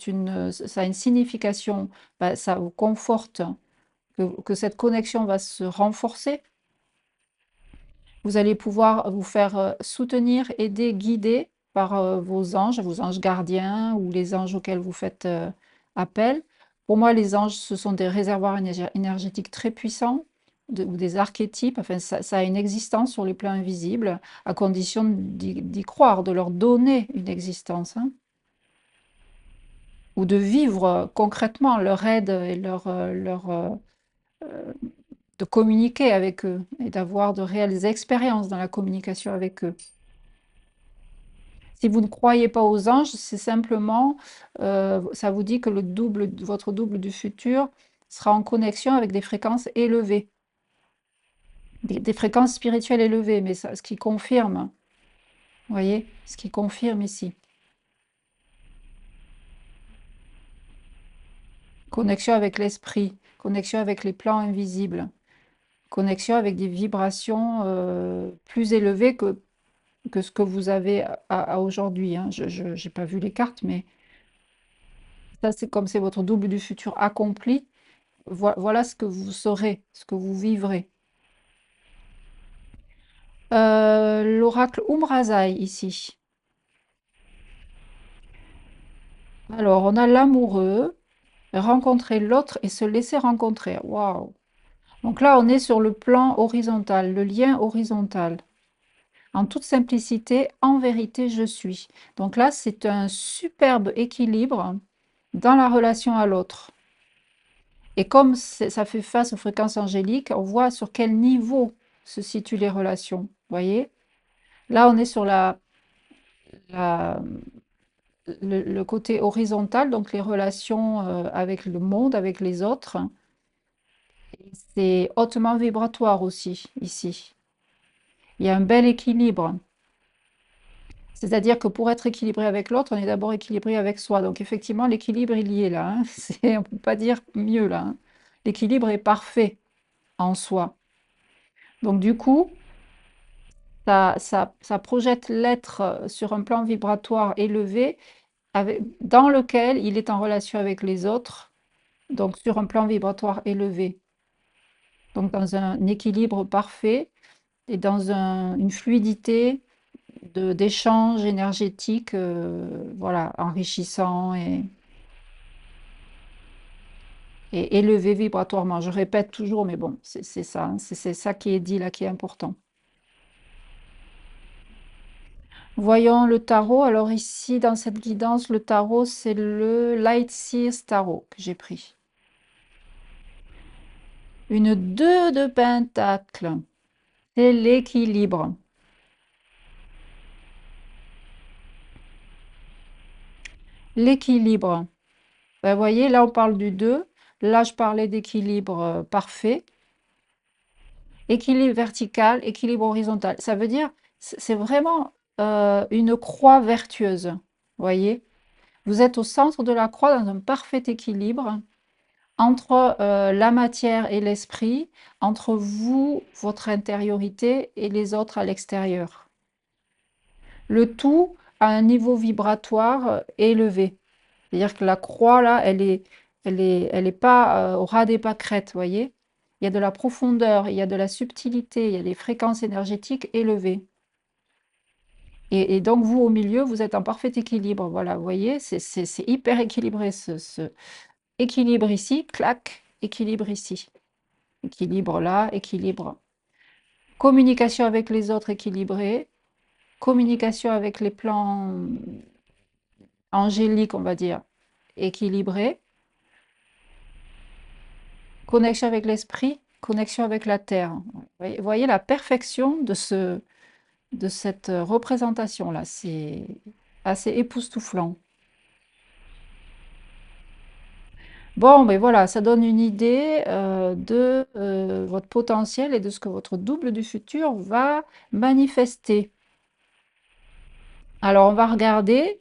a une signification, bah, ça vous conforte que cette connexion va se renforcer. Vous allez pouvoir vous faire soutenir, aider, guider par vos anges gardiens ou les anges auxquels vous faites appel. Pour moi, les anges, ce sont des réservoirs énergétiques très puissants ou des archétypes. Enfin, ça a une existence sur les plans invisibles, à condition d'y croire, de leur donner une existence, hein, ou de vivre concrètement leur aide et de communiquer avec eux et d'avoir de réelles expériences dans la communication avec eux. Si vous ne croyez pas aux anges, c'est simplement, ça vous dit que votre double du futur sera en connexion avec des fréquences élevées, des fréquences spirituelles élevées, mais ce qui confirme, vous voyez, ce qui confirme ici. Connexion avec l'esprit, connexion avec les plans invisibles, connexion avec des vibrations plus élevées que ce que vous avez à aujourd'hui, hein. Je n'ai pas vu les cartes, mais ça, c'est comme c'est votre double du futur accompli. Voilà ce que vous saurez, ce que vous vivrez. L'oracle Umrazai ici. Alors, on a l'amoureux, rencontrer l'autre et se laisser rencontrer. Waouh! Donc là, on est sur le plan horizontal, le lien horizontal. En toute simplicité, en vérité, je suis. Donc là, c'est un superbe équilibre dans la relation à l'autre. Et comme ça fait face aux fréquences angéliques, on voit sur quel niveau se situent les relations. Vous voyez? Là, on est sur la- le côté horizontal, donc les relations avec le monde, avec les autres. C'est hautement vibratoire aussi, ici. Il y a un bel équilibre. C'est-à-dire que pour être équilibré avec l'autre, on est d'abord équilibré avec soi. Donc effectivement, l'équilibre, il y est là, hein. On ne peut pas dire mieux là, hein. L'équilibre est parfait en soi. Donc du coup, ça projette l'être sur un plan vibratoire élevé dans lequel il est en relation avec les autres, donc sur un plan vibratoire élevé. Donc dans un équilibre parfait et dans une fluidité d'échange énergétique, voilà, enrichissant et élevé vibratoirement. Je répète toujours, mais bon, c'est ça, hein, c'est ça qui est dit là, qui est important. Voyons le tarot. Alors ici, dans cette guidance, le tarot, c'est le Light Seers Tarot que j'ai pris. Une 2 de pentacle. C'est l'équilibre. L'équilibre. Ben, vous voyez, là, on parle du 2. Là, je parlais d'équilibre parfait. Équilibre vertical, équilibre horizontal. Ça veut dire, c'est vraiment une croix vertueuse. Vous voyez? Vous êtes au centre de la croix dans un parfait équilibre entre la matière et l'esprit, entre vous, votre intériorité et les autres à l'extérieur. Le tout à un niveau vibratoire élevé. C'est-à-dire que la croix, là, elle est pas au ras des pâquerettes, vous voyez? Il y a de la profondeur, il y a de la subtilité, il y a des fréquences énergétiques élevées. Et donc, vous, au milieu, vous êtes en parfait équilibre. Voilà, vous voyez, c'est hyper équilibré. Ce équilibre ici, clac, équilibre ici. Équilibre là, équilibre. Communication avec les autres équilibrée. Communication avec les plans angéliques, on va dire, équilibré. Connexion avec l'esprit, connexion avec la terre. Vous voyez la perfection de cette représentation-là. C'est assez époustouflant. Bon, mais voilà, ça donne une idée de votre potentiel et de ce que votre double du futur va manifester. Alors, on va regarder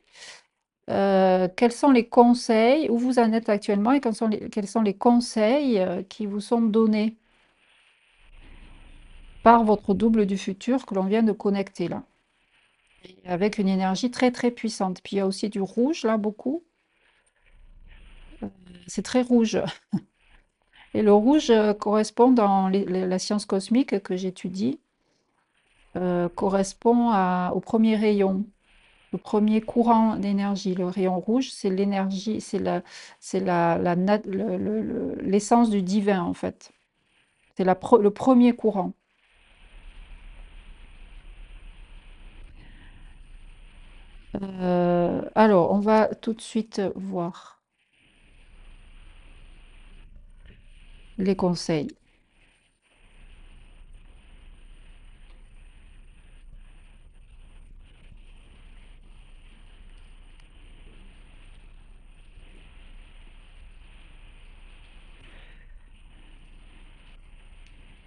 quels sont les conseils, où vous en êtes actuellement et quels sont les conseils qui vous sont donnés par votre double du futur que l'on vient de connecter là, avec une énergie très très puissante. Puis il y a aussi du rouge là, beaucoup. C'est très rouge. Et le rouge correspond dans la science cosmique que j'étudie, correspond au premier rayon, le premier courant d'énergie. Le rayon rouge, c'est l'énergie, l'essence du divin en fait. C'est le premier courant. Alors, on va tout de suite voir les conseils.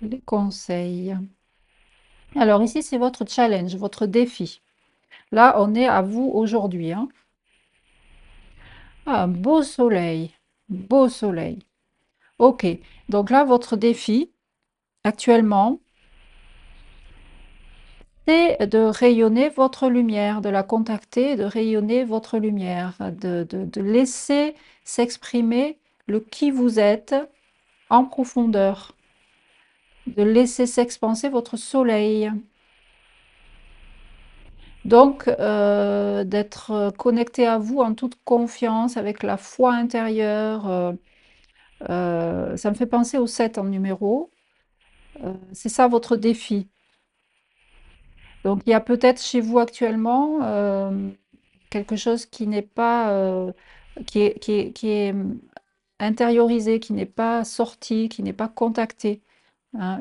Les conseils. Alors ici, c'est votre challenge, votre défi. Là, on est à vous aujourd'hui, hein. Ah, un beau soleil. Beau soleil. Ok. Donc là, votre défi, actuellement, c'est de rayonner votre lumière, de la contacter, de rayonner votre lumière, de laisser s'exprimer le qui vous êtes en profondeur, de laisser s'expanser votre soleil. Donc, d'être connecté à vous en toute confiance, avec la foi intérieure. Ça me fait penser au 7 en numéro. C'est ça votre défi. Donc, il y a peut-être chez vous actuellement quelque chose qui n'est pas, qui est intériorisé, qui n'est pas sorti, qui n'est pas contacté, hein.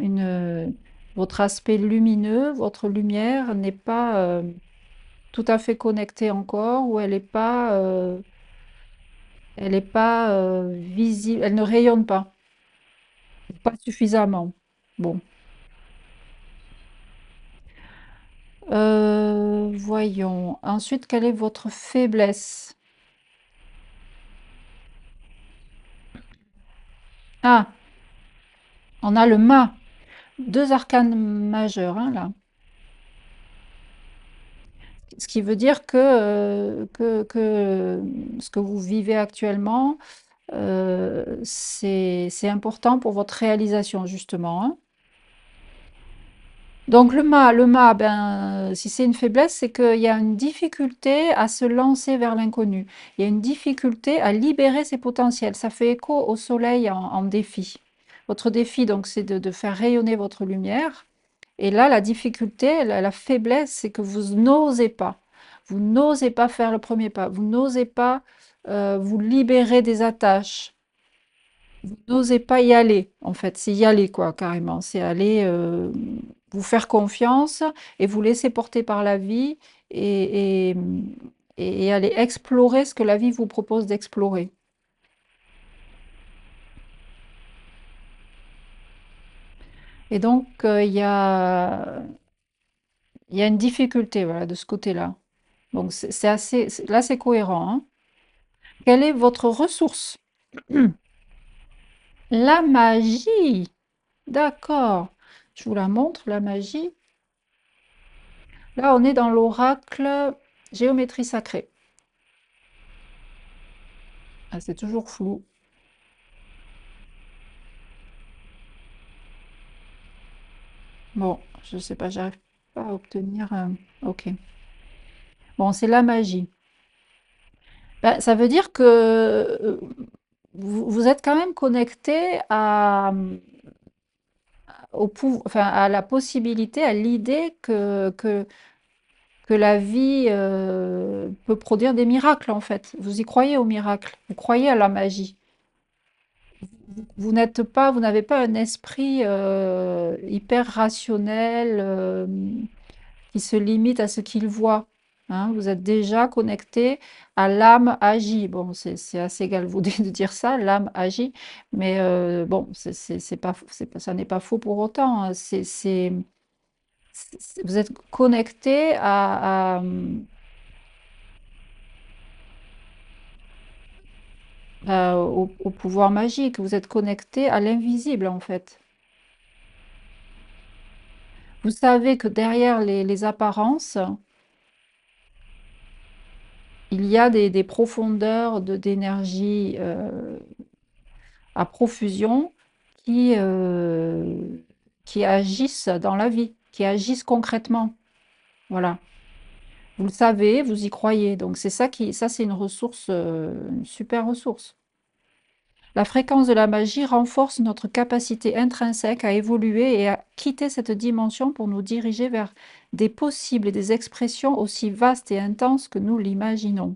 Votre aspect lumineux, votre lumière n'est pas tout à fait connectée encore, ou elle est pas visible, elle ne rayonne pas suffisamment. Bon. Voyons. Ensuite, quelle est votre faiblesse? Ah, on a le mât. Deux arcanes majeurs, hein, là. Ce qui veut dire que ce que vous vivez actuellement, c'est important pour votre réalisation, justement, hein. Donc le mât, ben, si c'est une faiblesse, c'est qu'il y a une difficulté à se lancer vers l'inconnu. Il y a une difficulté à libérer ses potentiels. Ça fait écho au soleil en défi. Votre défi, donc, c'est de faire rayonner votre lumière. Et là, la difficulté, la faiblesse, c'est que vous n'osez pas. Vous n'osez pas faire le premier pas. Vous n'osez pas vous libérer des attaches. Vous n'osez pas y aller, en fait. C'est y aller, quoi, carrément. C'est aller vous faire confiance et vous laisser porter par la vie et, et, et aller explorer ce que la vie vous propose d'explorer. Et donc, il y a une difficulté, voilà, de ce côté-là. Donc, c'est là, c'est cohérent, hein. Quelle est votre ressource? La magie! D'accord. Je vous la montre, la magie. Là, on est dans l'oracle géométrie sacrée. Ah, c'est toujours flou. Bon, je sais pas, j'arrive pas à obtenir. Ok. Bon, c'est la magie. Ben, ça veut dire que vous êtes quand même connecté enfin, à la possibilité, à l'idée que la vie peut produire des miracles, en fait. Vous y croyez aux miracles, vous croyez à la magie. Vous n'êtes pas, vous n'avez pas un esprit hyper rationnel qui se limite à ce qu'il voit. Hein. Vous êtes déjà connecté à l'âme agie. Bon, c'est assez galvaudé de dire ça, l'âme agie, mais bon, ça n'est pas faux pour autant. Hein. Vous êtes connecté au pouvoir magique. Vous êtes connecté à l'invisible, en fait. Vous savez que derrière les apparences, il y a des profondeurs d'énergie à profusion qui, euh, qui agissent dans la vie, qui agissent concrètement. Voilà. Vous le savez, vous y croyez. Donc ça c'est une ressource, une super ressource. La fréquence de la magie renforce notre capacité intrinsèque à évoluer et à quitter cette dimension pour nous diriger vers des possibles et des expressions aussi vastes et intenses que nous l'imaginons.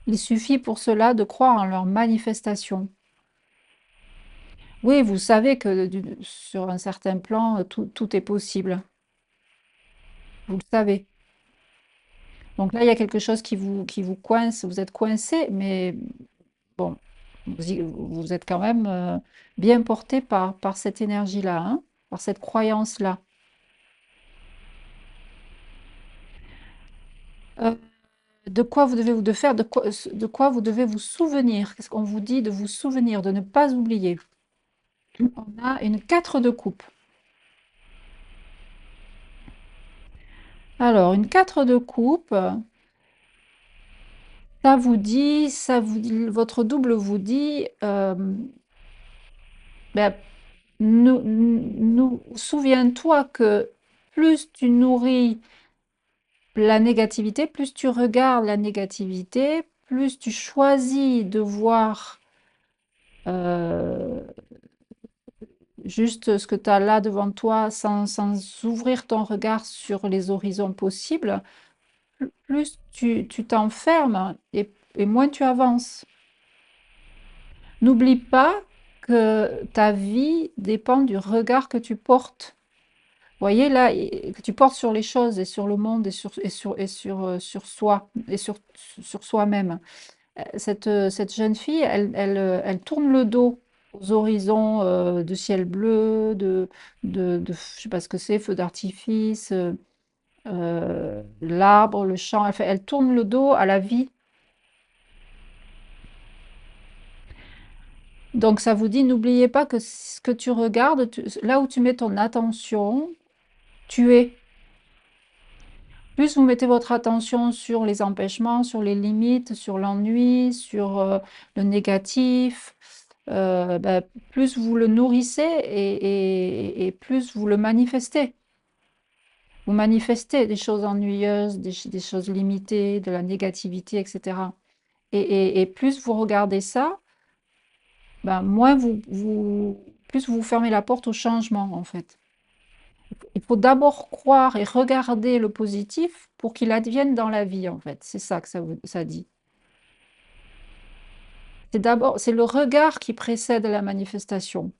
Il suffit pour cela de croire en leur manifestation. Oui, vous savez que sur un certain plan, tout est possible. Vous le savez. Donc là, il y a quelque chose qui vous coince, vous êtes coincé, mais bon, vous êtes quand même bien porté par cette énergie-là, hein, par cette croyance-là. Euh, de quoi vous devez vous faire, de quoi vous devez vous souvenir? Qu'est-ce qu'on vous dit de vous souvenir, de ne pas oublier? On a une 4 de coupe. Alors, une 4 de coupe, votre double vous dit, ben, souviens-toi que plus tu nourris la négativité, plus tu regardes la négativité, plus tu choisis de voir euh, juste ce que tu as là devant toi sans ouvrir ton regard sur les horizons possibles, plus tu t'enfermes et moins tu avances. N'oublie pas que ta vie dépend du regard que tu portes. Vous voyez là, que tu portes sur les choses et sur le monde sur soi et sur soi-même. Cette jeune fille, elle tourne le dos aux horizons de ciel bleu, je sais pas ce que c'est, feu d'artifice, l'arbre, le champ. Elle tourne le dos à la vie. Donc ça vous dit, n'oubliez pas que ce que tu regardes, là où tu mets ton attention, tu es. Plus vous mettez votre attention sur les empêchements, sur les limites, sur l'ennui, sur le négatif, bah, plus vous le nourrissez et plus vous le manifestez. Vous manifestez des choses ennuyeuses, des choses limitées, de la négativité, etc. Et plus vous regardez ça, ben, plus vous fermez la porte au changement, en fait. Il faut d'abord croire et regarder le positif pour qu'il advienne dans la vie, en fait. C'est ça que ça dit. C'est le regard qui précède la manifestation.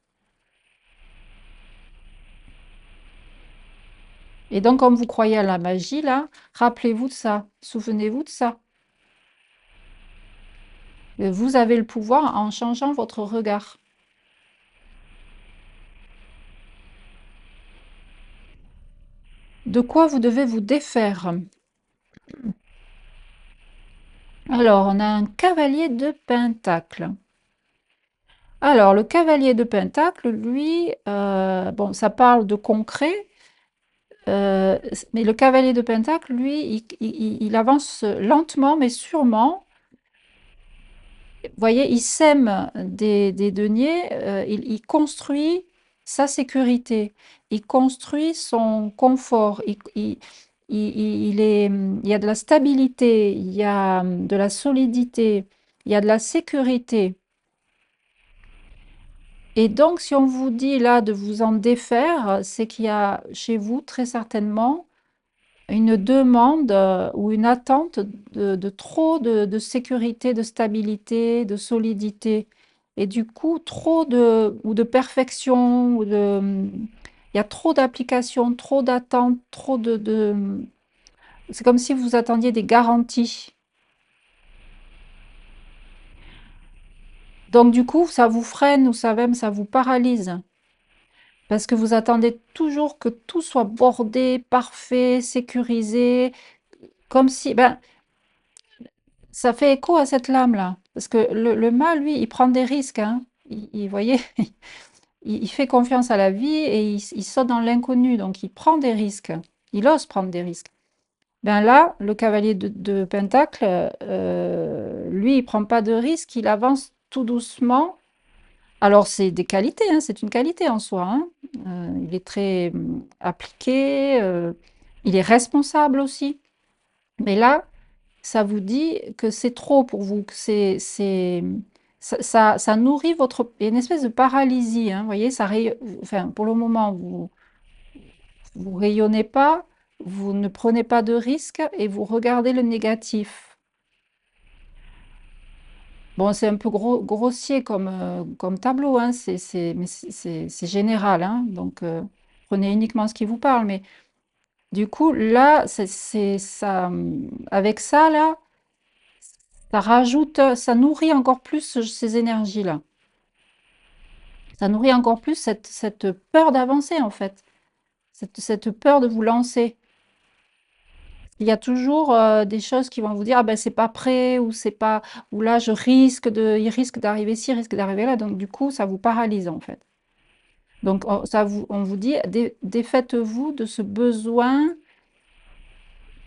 Et donc, comme vous croyez à la magie, là, rappelez-vous de ça, souvenez-vous de ça. Vous avez le pouvoir en changeant votre regard. De quoi vous devez vous défaire? Alors, on a un cavalier de Pentacle. Alors, le cavalier de Pentacle, lui, bon, ça parle de concret, mais le cavalier de Pentacle, lui, il avance lentement mais sûrement. Vous voyez, il sème des deniers, il construit sa sécurité, il construit son confort, il y a de la stabilité, il y a de la solidité, il y a de la sécurité. Et donc, si on vous dit là de vous en défaire, c'est qu'il y a chez vous très certainement une demande ou une attente de trop de sécurité, de stabilité, de solidité. Et du coup, trop ou de perfection, il y a trop d'applications, trop d'attentes, c'est comme si vous attendiez des garanties. Donc du coup, ça vous freine ou ça même, ça vous paralyse. Parce que vous attendez toujours que tout soit bordé, parfait, sécurisé, comme si, ben, ça fait écho à cette lame-là. Parce que le mât, lui, il prend des risques, hein. Voyez, il fait confiance à la vie et il saute dans l'inconnu. Donc, il prend des risques. Il ose prendre des risques. Ben là, le cavalier de Pentacle, lui, il prend pas de risques. Il avance tout doucement. Alors, c'est des qualités, hein, c'est une qualité en soi, hein. Il est très appliqué. Il est responsable aussi. Mais là, ça vous dit que c'est trop pour vous, que ça nourrit votre... Il y a une espèce de paralysie, hein, vous voyez, enfin, pour le moment, vous rayonnez pas, vous ne prenez pas de risques et vous regardez le négatif. Bon, c'est un peu grossier comme tableau, hein, mais c'est général, hein, donc prenez uniquement ce qui vous parle. Mais du coup, là, ça, avec ça, là, ça rajoute, ça nourrit encore plus ces énergies-là. Ça nourrit encore plus cette peur d'avancer, en fait. Cette peur de vous lancer. Il y a toujours des choses qui vont vous dire, ah ben c'est pas prêt, ou c'est pas, ou là il risque d'arriver ci, il risque d'arriver là. Donc du coup, ça vous paralyse, en fait. Donc on vous dit, défaites-vous de ce besoin,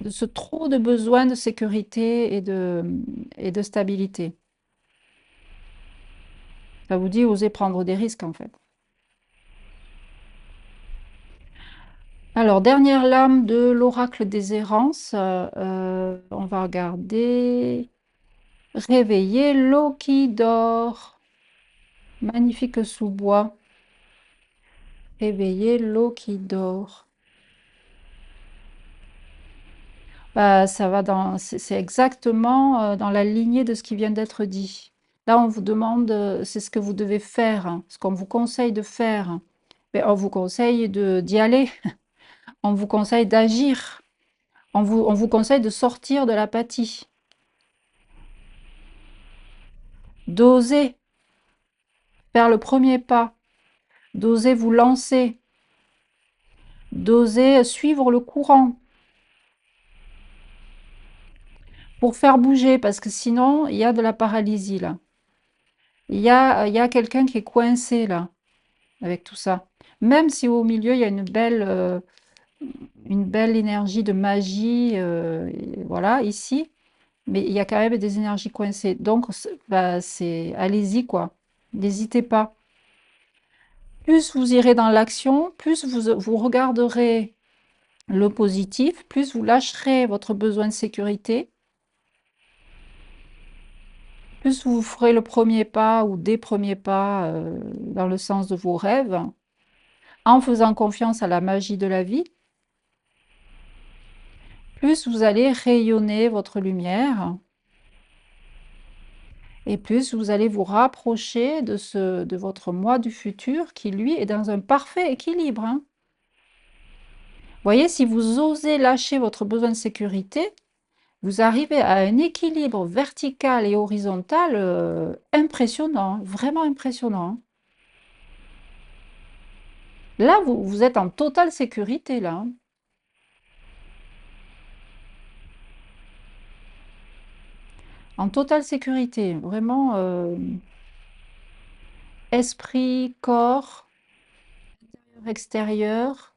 de ce trop de besoin de sécurité et de stabilité. Ça vous dit, osez prendre des risques, en fait. Alors, dernière lame de l'oracle des errances, on va regarder. Réveiller l'eau qui dort. Magnifique sous-bois. Réveiller l'eau qui dort. Bah, c'est exactement dans la lignée de ce qui vient d'être dit. Là, on vous demande, c'est ce que vous devez faire, hein, ce qu'on vous conseille de faire. Mais on vous conseille d'y aller, on vous conseille d'agir, on vous conseille de sortir de l'apathie, d'oser faire le premier pas, d'oser vous lancer, d'oser suivre le courant pour faire bouger, parce que sinon, il y a de la paralysie là. Il y a quelqu'un qui est coincé là, avec tout ça. Même si au milieu, il y a une belle énergie de magie, voilà, ici, mais il y a quand même des énergies coincées. Donc, bah, allez-y quoi, n'hésitez pas. Plus vous irez dans l'action, plus vous regarderez le positif, plus vous lâcherez votre besoin de sécurité, plus vous ferez le premier pas ou des premiers pas dans le sens de vos rêves, en faisant confiance à la magie de la vie, plus vous allez rayonner votre lumière et plus vous allez vous rapprocher de votre moi du futur qui, lui, est dans un parfait équilibre, hein. Vous voyez, si vous osez lâcher votre besoin de sécurité, vous arrivez à un équilibre vertical et horizontal impressionnant, vraiment impressionnant, hein. Là, vous êtes en totale sécurité, là, hein. En totale sécurité, vraiment. esprit, corps, extérieur.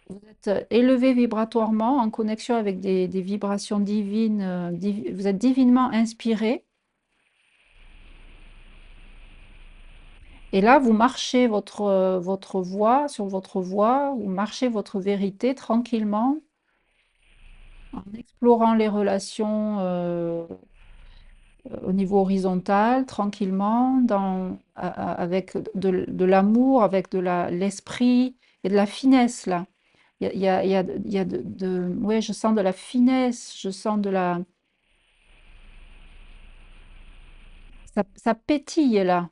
Vous êtes élevé vibratoirement en connexion avec des vibrations divines. Vous êtes divinement inspiré. Et là, vous marchez votre voie, sur votre voie, vous marchez votre vérité tranquillement, en explorant les relations au niveau horizontal, tranquillement, avec de l'amour, avec l'esprit et de la finesse, là. Il y a ouais, je sens de la finesse, je sens ça pétille, là.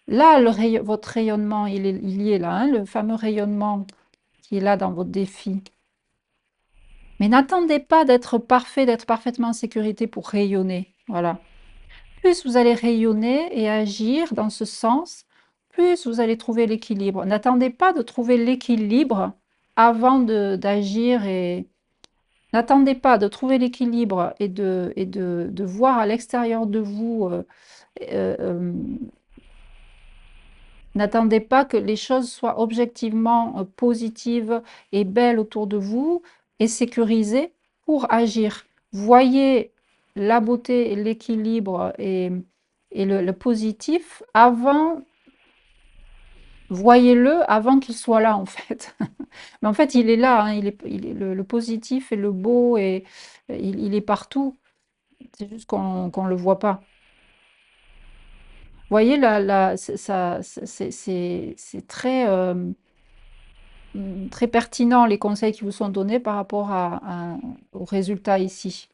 Là, votre rayonnement, il y est là, hein, le fameux rayonnement qui est là dans votre défi. Mais n'attendez pas d'être parfait, d'être parfaitement en sécurité pour rayonner. Voilà. Plus vous allez rayonner et agir dans ce sens, plus vous allez trouver l'équilibre. N'attendez pas de trouver l'équilibre avant d'agir et n'attendez pas de trouver l'équilibre et de voir à l'extérieur de vous. Euh, euh, N'attendez pas que les choses soient objectivement positives et belles autour de vous et sécurisées pour agir. Voyez la beauté, l'équilibre et le positif avant, voyez-le avant qu'il soit là en fait. Mais en fait, il est là, hein, le positif et le beau et il est partout. C'est juste qu'on le voit pas. Voyez, c'est très, très pertinent les conseils qui vous sont donnés par rapport au résultat ici.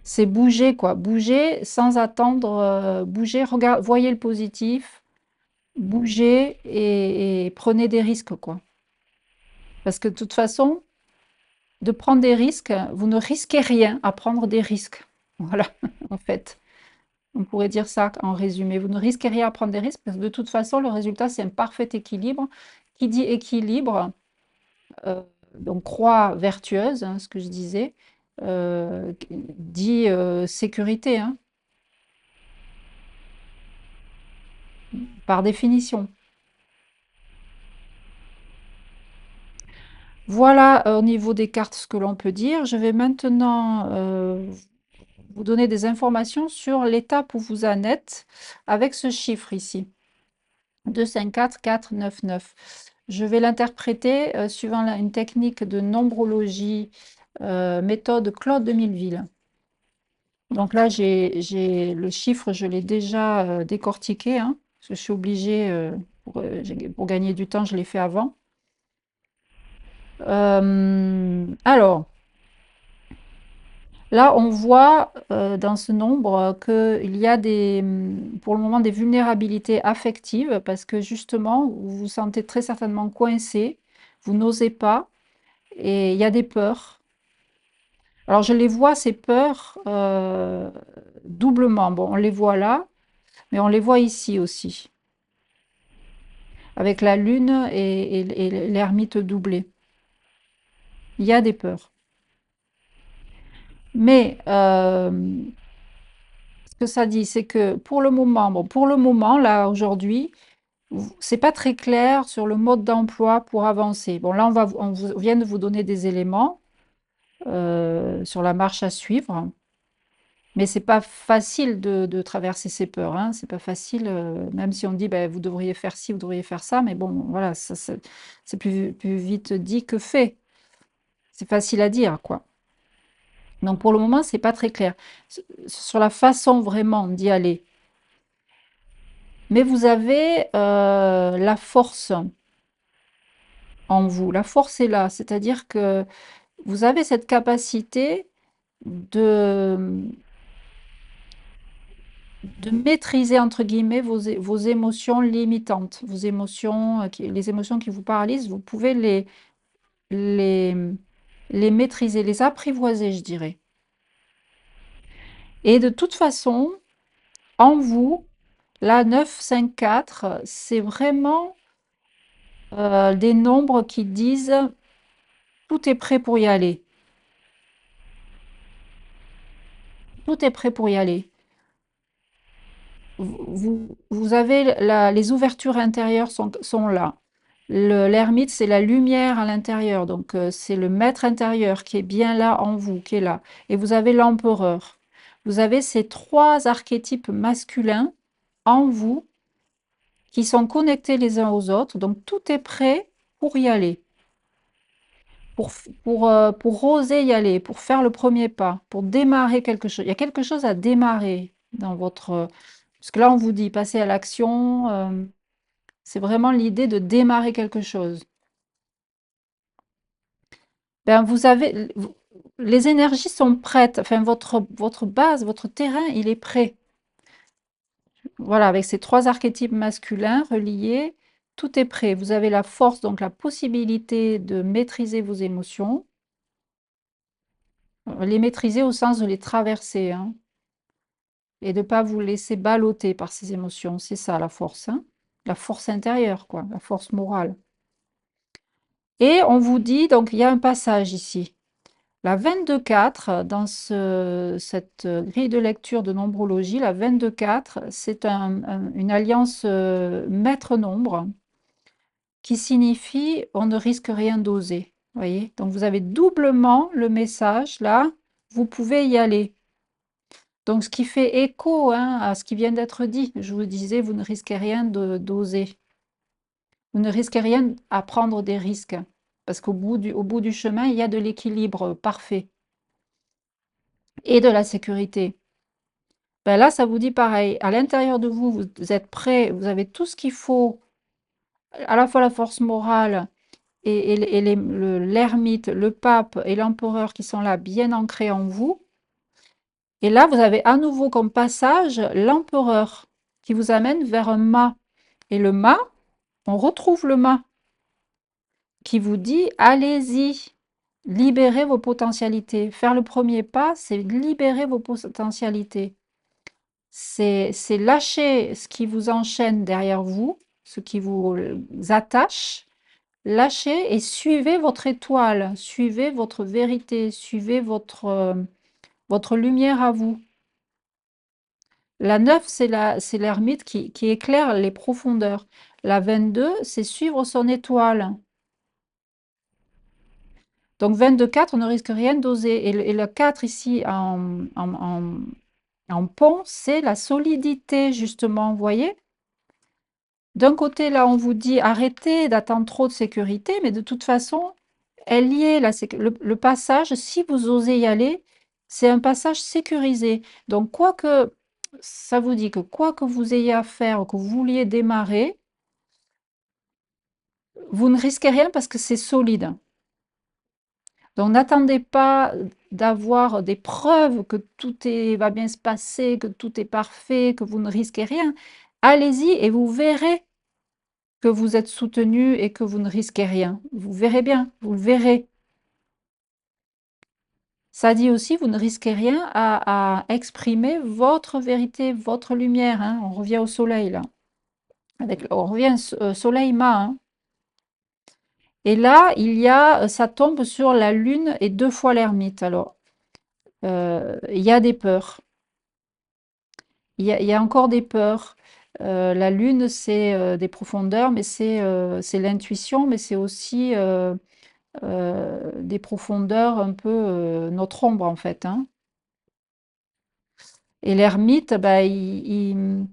C'est bouger, quoi. Bouger sans attendre, bouger, voyez le positif, bougez et prenez des risques, quoi. Parce que de toute façon, de prendre des risques, vous ne risquez rien à prendre des risques. Voilà, en fait. On pourrait dire ça en résumé. Vous ne risquez rien à prendre des risques parce que de toute façon, le résultat, c'est un parfait équilibre. Qui dit équilibre, euh, donc croix vertueuse, hein, ce que je disais, dit sécurité, hein, par définition. Voilà au niveau des cartes ce que l'on peut dire. Je vais maintenant vous donner des informations sur l'étape où vous en êtes avec ce chiffre ici. 2, 5, 4, 4, 9, 9. Je vais l'interpréter suivant une technique de nombrologie, méthode Claude de Milleville. Donc là, j'ai le chiffre, je l'ai déjà décortiqué, hein, parce que je suis obligée, pour gagner du temps, je l'ai fait avant. Alors, là, on voit dans ce nombre qu'il y a pour le moment des vulnérabilités affectives, parce que justement, vous vous sentez très certainement coincé, vous n'osez pas, et il y a des peurs. Alors, je les vois, ces peurs, doublement. Bon, on les voit là, mais on les voit ici aussi, avec la lune et l'ermite doublé. Il y a des peurs. Mais ce que ça dit, c'est que pour le moment, bon, pour le moment, là, aujourd'hui, c'est pas très clair sur le mode d'emploi pour avancer. Bon, là, vient de vous donner des éléments sur la marche à suivre. Mais c'est pas facile de traverser ces peurs, hein. C'est pas facile, même si on dit, ben, vous devriez faire ci, vous devriez faire ça, mais bon, voilà, c'est plus vite dit que fait. C'est facile à dire, quoi. Donc pour le moment, c'est pas très clair sur la façon vraiment d'y aller. Mais vous avez la force en vous. La force est là, c'est-à-dire que vous avez cette capacité de, de maîtriser, entre guillemets, vos émotions limitantes, vos émotions, les émotions qui vous paralysent, vous pouvez les, les maîtriser, les apprivoiser, je dirais. Et de toute façon, en vous, la 9, 5, 4, c'est vraiment des nombres qui disent tout est prêt pour y aller. Tout est prêt pour y aller. vous avez les ouvertures intérieures sont là. L'ermite, c'est la lumière à l'intérieur, donc c'est le maître intérieur qui est bien là en vous, qui est là. Et vous avez l'empereur. Vous avez ces trois archétypes masculins en vous qui sont connectés les uns aux autres, donc tout est prêt pour y aller, pour oser y aller, pour faire le premier pas, pour démarrer quelque chose. Il y a quelque chose à démarrer dans votre... Parce que là, on vous dit passer à l'action, c'est vraiment l'idée de démarrer quelque chose. Ben, les énergies sont prêtes, enfin votre base, votre terrain, il est prêt. Voilà, avec ces trois archétypes masculins reliés, tout est prêt. Vous avez la force, donc la possibilité de maîtriser vos émotions, les maîtriser au sens de les traverser, hein, et de ne pas vous laisser balloter par ces émotions. C'est ça la force, hein. La force intérieure, quoi, la force morale. Et on vous dit, donc il y a un passage ici. La 22-4, dans cette grille de lecture de nombrologie, la 22-4, c'est une alliance maître-nombre qui signifie on ne risque rien d'oser. Voyez? Donc vous avez doublement le message là, vous pouvez y aller. Donc ce qui fait écho, hein, à ce qui vient d'être dit. Je vous disais, vous ne risquez rien d'oser. Vous ne risquez rien à prendre des risques. Parce au bout du chemin, il y a de l'équilibre parfait et de la sécurité. Ben là, ça vous dit pareil. À l'intérieur de vous, vous êtes prêt, vous avez tout ce qu'il faut, à la fois la force morale et l'ermite, le pape et l'empereur qui sont là, bien ancrés en vous. Et là, vous avez à nouveau comme passage l'empereur qui vous amène vers un mât. Et le mât, on retrouve le mât qui vous dit allez-y, libérez vos potentialités. Faire le premier pas, c'est libérer vos potentialités. C'est lâcher ce qui vous enchaîne derrière vous, ce qui vous attache, lâchez et suivez votre étoile, suivez votre vérité, suivez votre lumière à vous. La 9, c'est l'ermite qui éclaire les profondeurs. La 22, c'est suivre son étoile. Donc 22-4, on ne risque rien d'oser. Et le 4 ici en pont, c'est la solidité, justement, vous voyez? D'un côté, là, on vous dit arrêtez d'attendre trop de sécurité, mais de toute façon, elle y est, le passage, si vous osez y aller, c'est un passage sécurisé. Donc, ça vous dit que quoi que vous ayez à faire, que vous vouliez démarrer, vous ne risquez rien parce que c'est solide. Donc, n'attendez pas d'avoir des preuves que va bien se passer, que tout est parfait, que vous ne risquez rien. Allez-y et vous verrez que vous êtes soutenu et que vous ne risquez rien. Vous verrez bien, vous le verrez. Ça dit aussi, vous ne risquez rien à exprimer votre vérité, votre lumière, hein. On revient au soleil, là. On revient soleil-mât, hein. Et là, ça tombe sur la lune et deux fois l'ermite. Alors, il y a des peurs. Il y a encore des peurs. La lune, c'est des profondeurs, mais c'est l'intuition, mais c'est aussi des profondeurs un peu notre ombre, en fait, hein. Et l'ermite, bah, il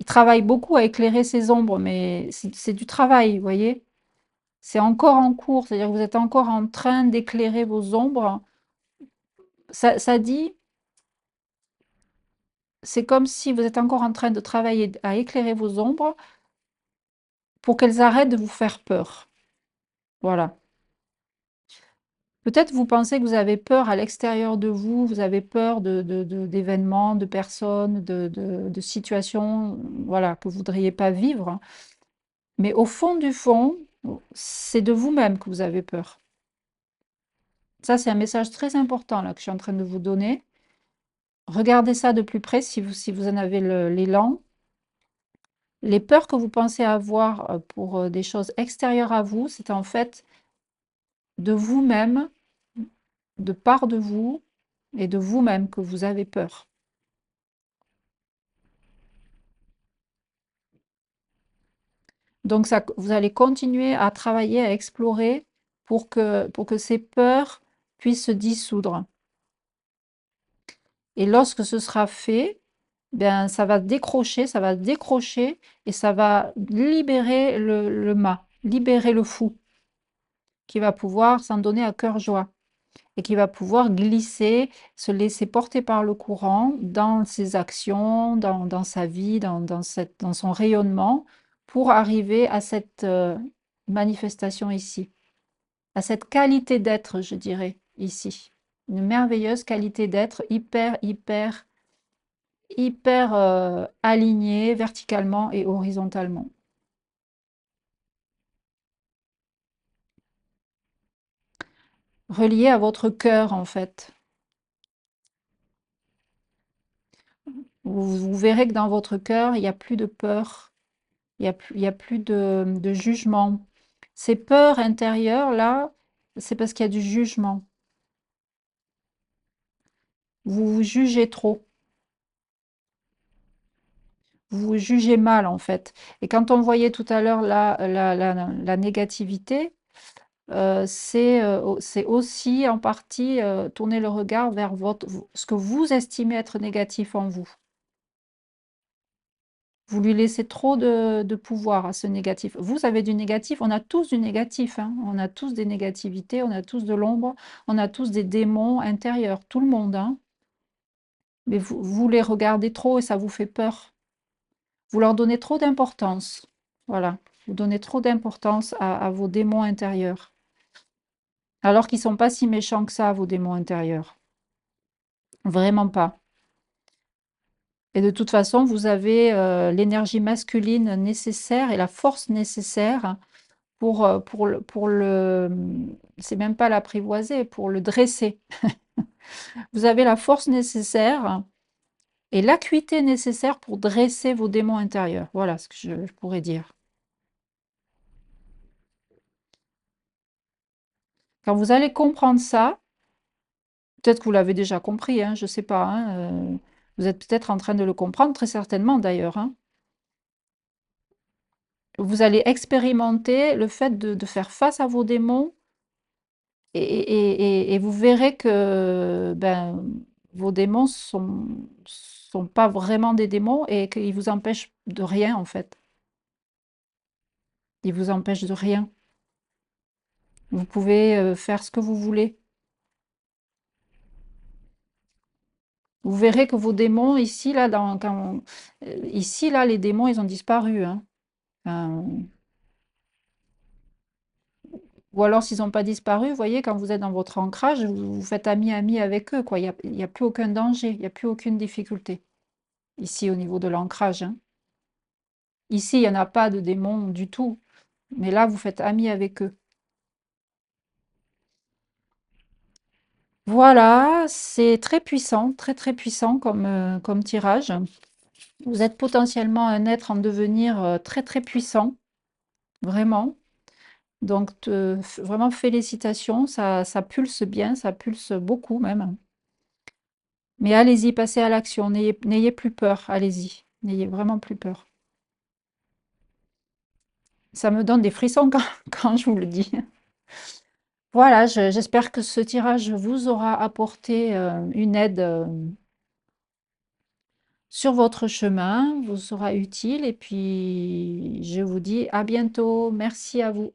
travaille beaucoup à éclairer ses ombres, mais c'est du travail, vous voyez? C'est encore en cours, c'est-à-dire que vous êtes encore en train d'éclairer vos ombres. Ça dit, c'est comme si vous êtes encore en train de travailler à éclairer vos ombres pour qu'elles arrêtent de vous faire peur. Voilà. Peut-être vous pensez que vous avez peur à l'extérieur de vous, vous avez peur d'événements, de personnes, de situations, voilà, que vous ne voudriez pas vivre. Mais au fond du fond, c'est de vous-même que vous avez peur. Ça, c'est un message très important là que je suis en train de vous donner. Regardez ça de plus près si vous en avez l'élan. Les peurs que vous pensez avoir pour des choses extérieures à vous, c'est en fait de vous-même, de part de vous et de vous-même que vous avez peur. Donc ça, vous allez continuer à travailler, à explorer pour que ces peurs puissent se dissoudre. Et lorsque ce sera fait, ben, ça va décrocher et ça va libérer le mât, libérer le fou qui va pouvoir s'en donner à cœur joie et qui va pouvoir glisser, se laisser porter par le courant dans ses actions, dans sa vie, dans son rayonnement pour arriver à cette manifestation ici, à cette qualité d'être, je dirais, ici. Une merveilleuse qualité d'être hyper alignée verticalement et horizontalement. Relié à votre cœur, en fait. Vous verrez que dans votre cœur, il n'y a plus de peur, il y a plus de jugement. Ces peurs intérieures, là, c'est parce qu'il y a du jugement. Vous vous jugez trop. Vous vous jugez mal, en fait. Et quand on voyait tout à l'heure la négativité, c'est aussi en partie tourner le regard vers ce que vous estimez être négatif en vous. Vous lui laissez trop de pouvoir à ce négatif. Vous avez du négatif, on a tous du négatif, hein. On a tous des négativités, on a tous de l'ombre, on a tous des démons intérieurs, tout le monde, hein. Mais vous les regardez trop et ça vous fait peur. Vous leur donnez trop d'importance. Voilà, vous donnez trop d'importance à vos démons intérieurs. Alors qu'ils ne sont pas si méchants que ça, vos démons intérieurs. Vraiment pas. Et de toute façon, vous avez l'énergie masculine nécessaire et la force nécessaire pour le c'est même pas l'apprivoiser, pour le dresser. Vous avez la force nécessaire et l'acuité nécessaire pour dresser vos démons intérieurs. Voilà ce que je pourrais dire. Quand vous allez comprendre ça, peut-être que vous l'avez déjà compris, hein, je sais pas, hein, vous êtes peut-être en train de le comprendre, très certainement d'ailleurs, hein. Vous allez expérimenter le fait de faire face à vos démons et vous verrez que, ben, vos démons sont pas vraiment des démons et qu'ils vous empêchent de rien, en fait. Ils vous empêchent de rien. Vous pouvez, faire ce que vous voulez. Vous verrez que vos démons ici, là, ici, là, les démons, ils ont disparu, hein. Enfin, ou alors s'ils n'ont pas disparu, vous voyez, quand vous êtes dans votre ancrage, vous faites ami-ami avec eux, quoi. Il y a plus aucun danger, il y a plus aucune difficulté. Ici, au niveau de l'ancrage, hein. Ici, il y en a pas de démons du tout, mais là, vous faites ami avec eux. Voilà, c'est très puissant, très puissant comme tirage. Vous êtes potentiellement un être en devenir, très puissant, vraiment. Donc vraiment félicitations, ça pulse bien, ça pulse beaucoup même. Mais allez-y, passez à l'action, n'ayez plus peur, allez-y, n'ayez vraiment plus peur. Ça me donne des frissons quand quand je vous le dis. Voilà, j'espère que ce tirage vous aura apporté, une aide, sur votre chemin, vous sera utile et puis je vous dis à bientôt. Merci à vous.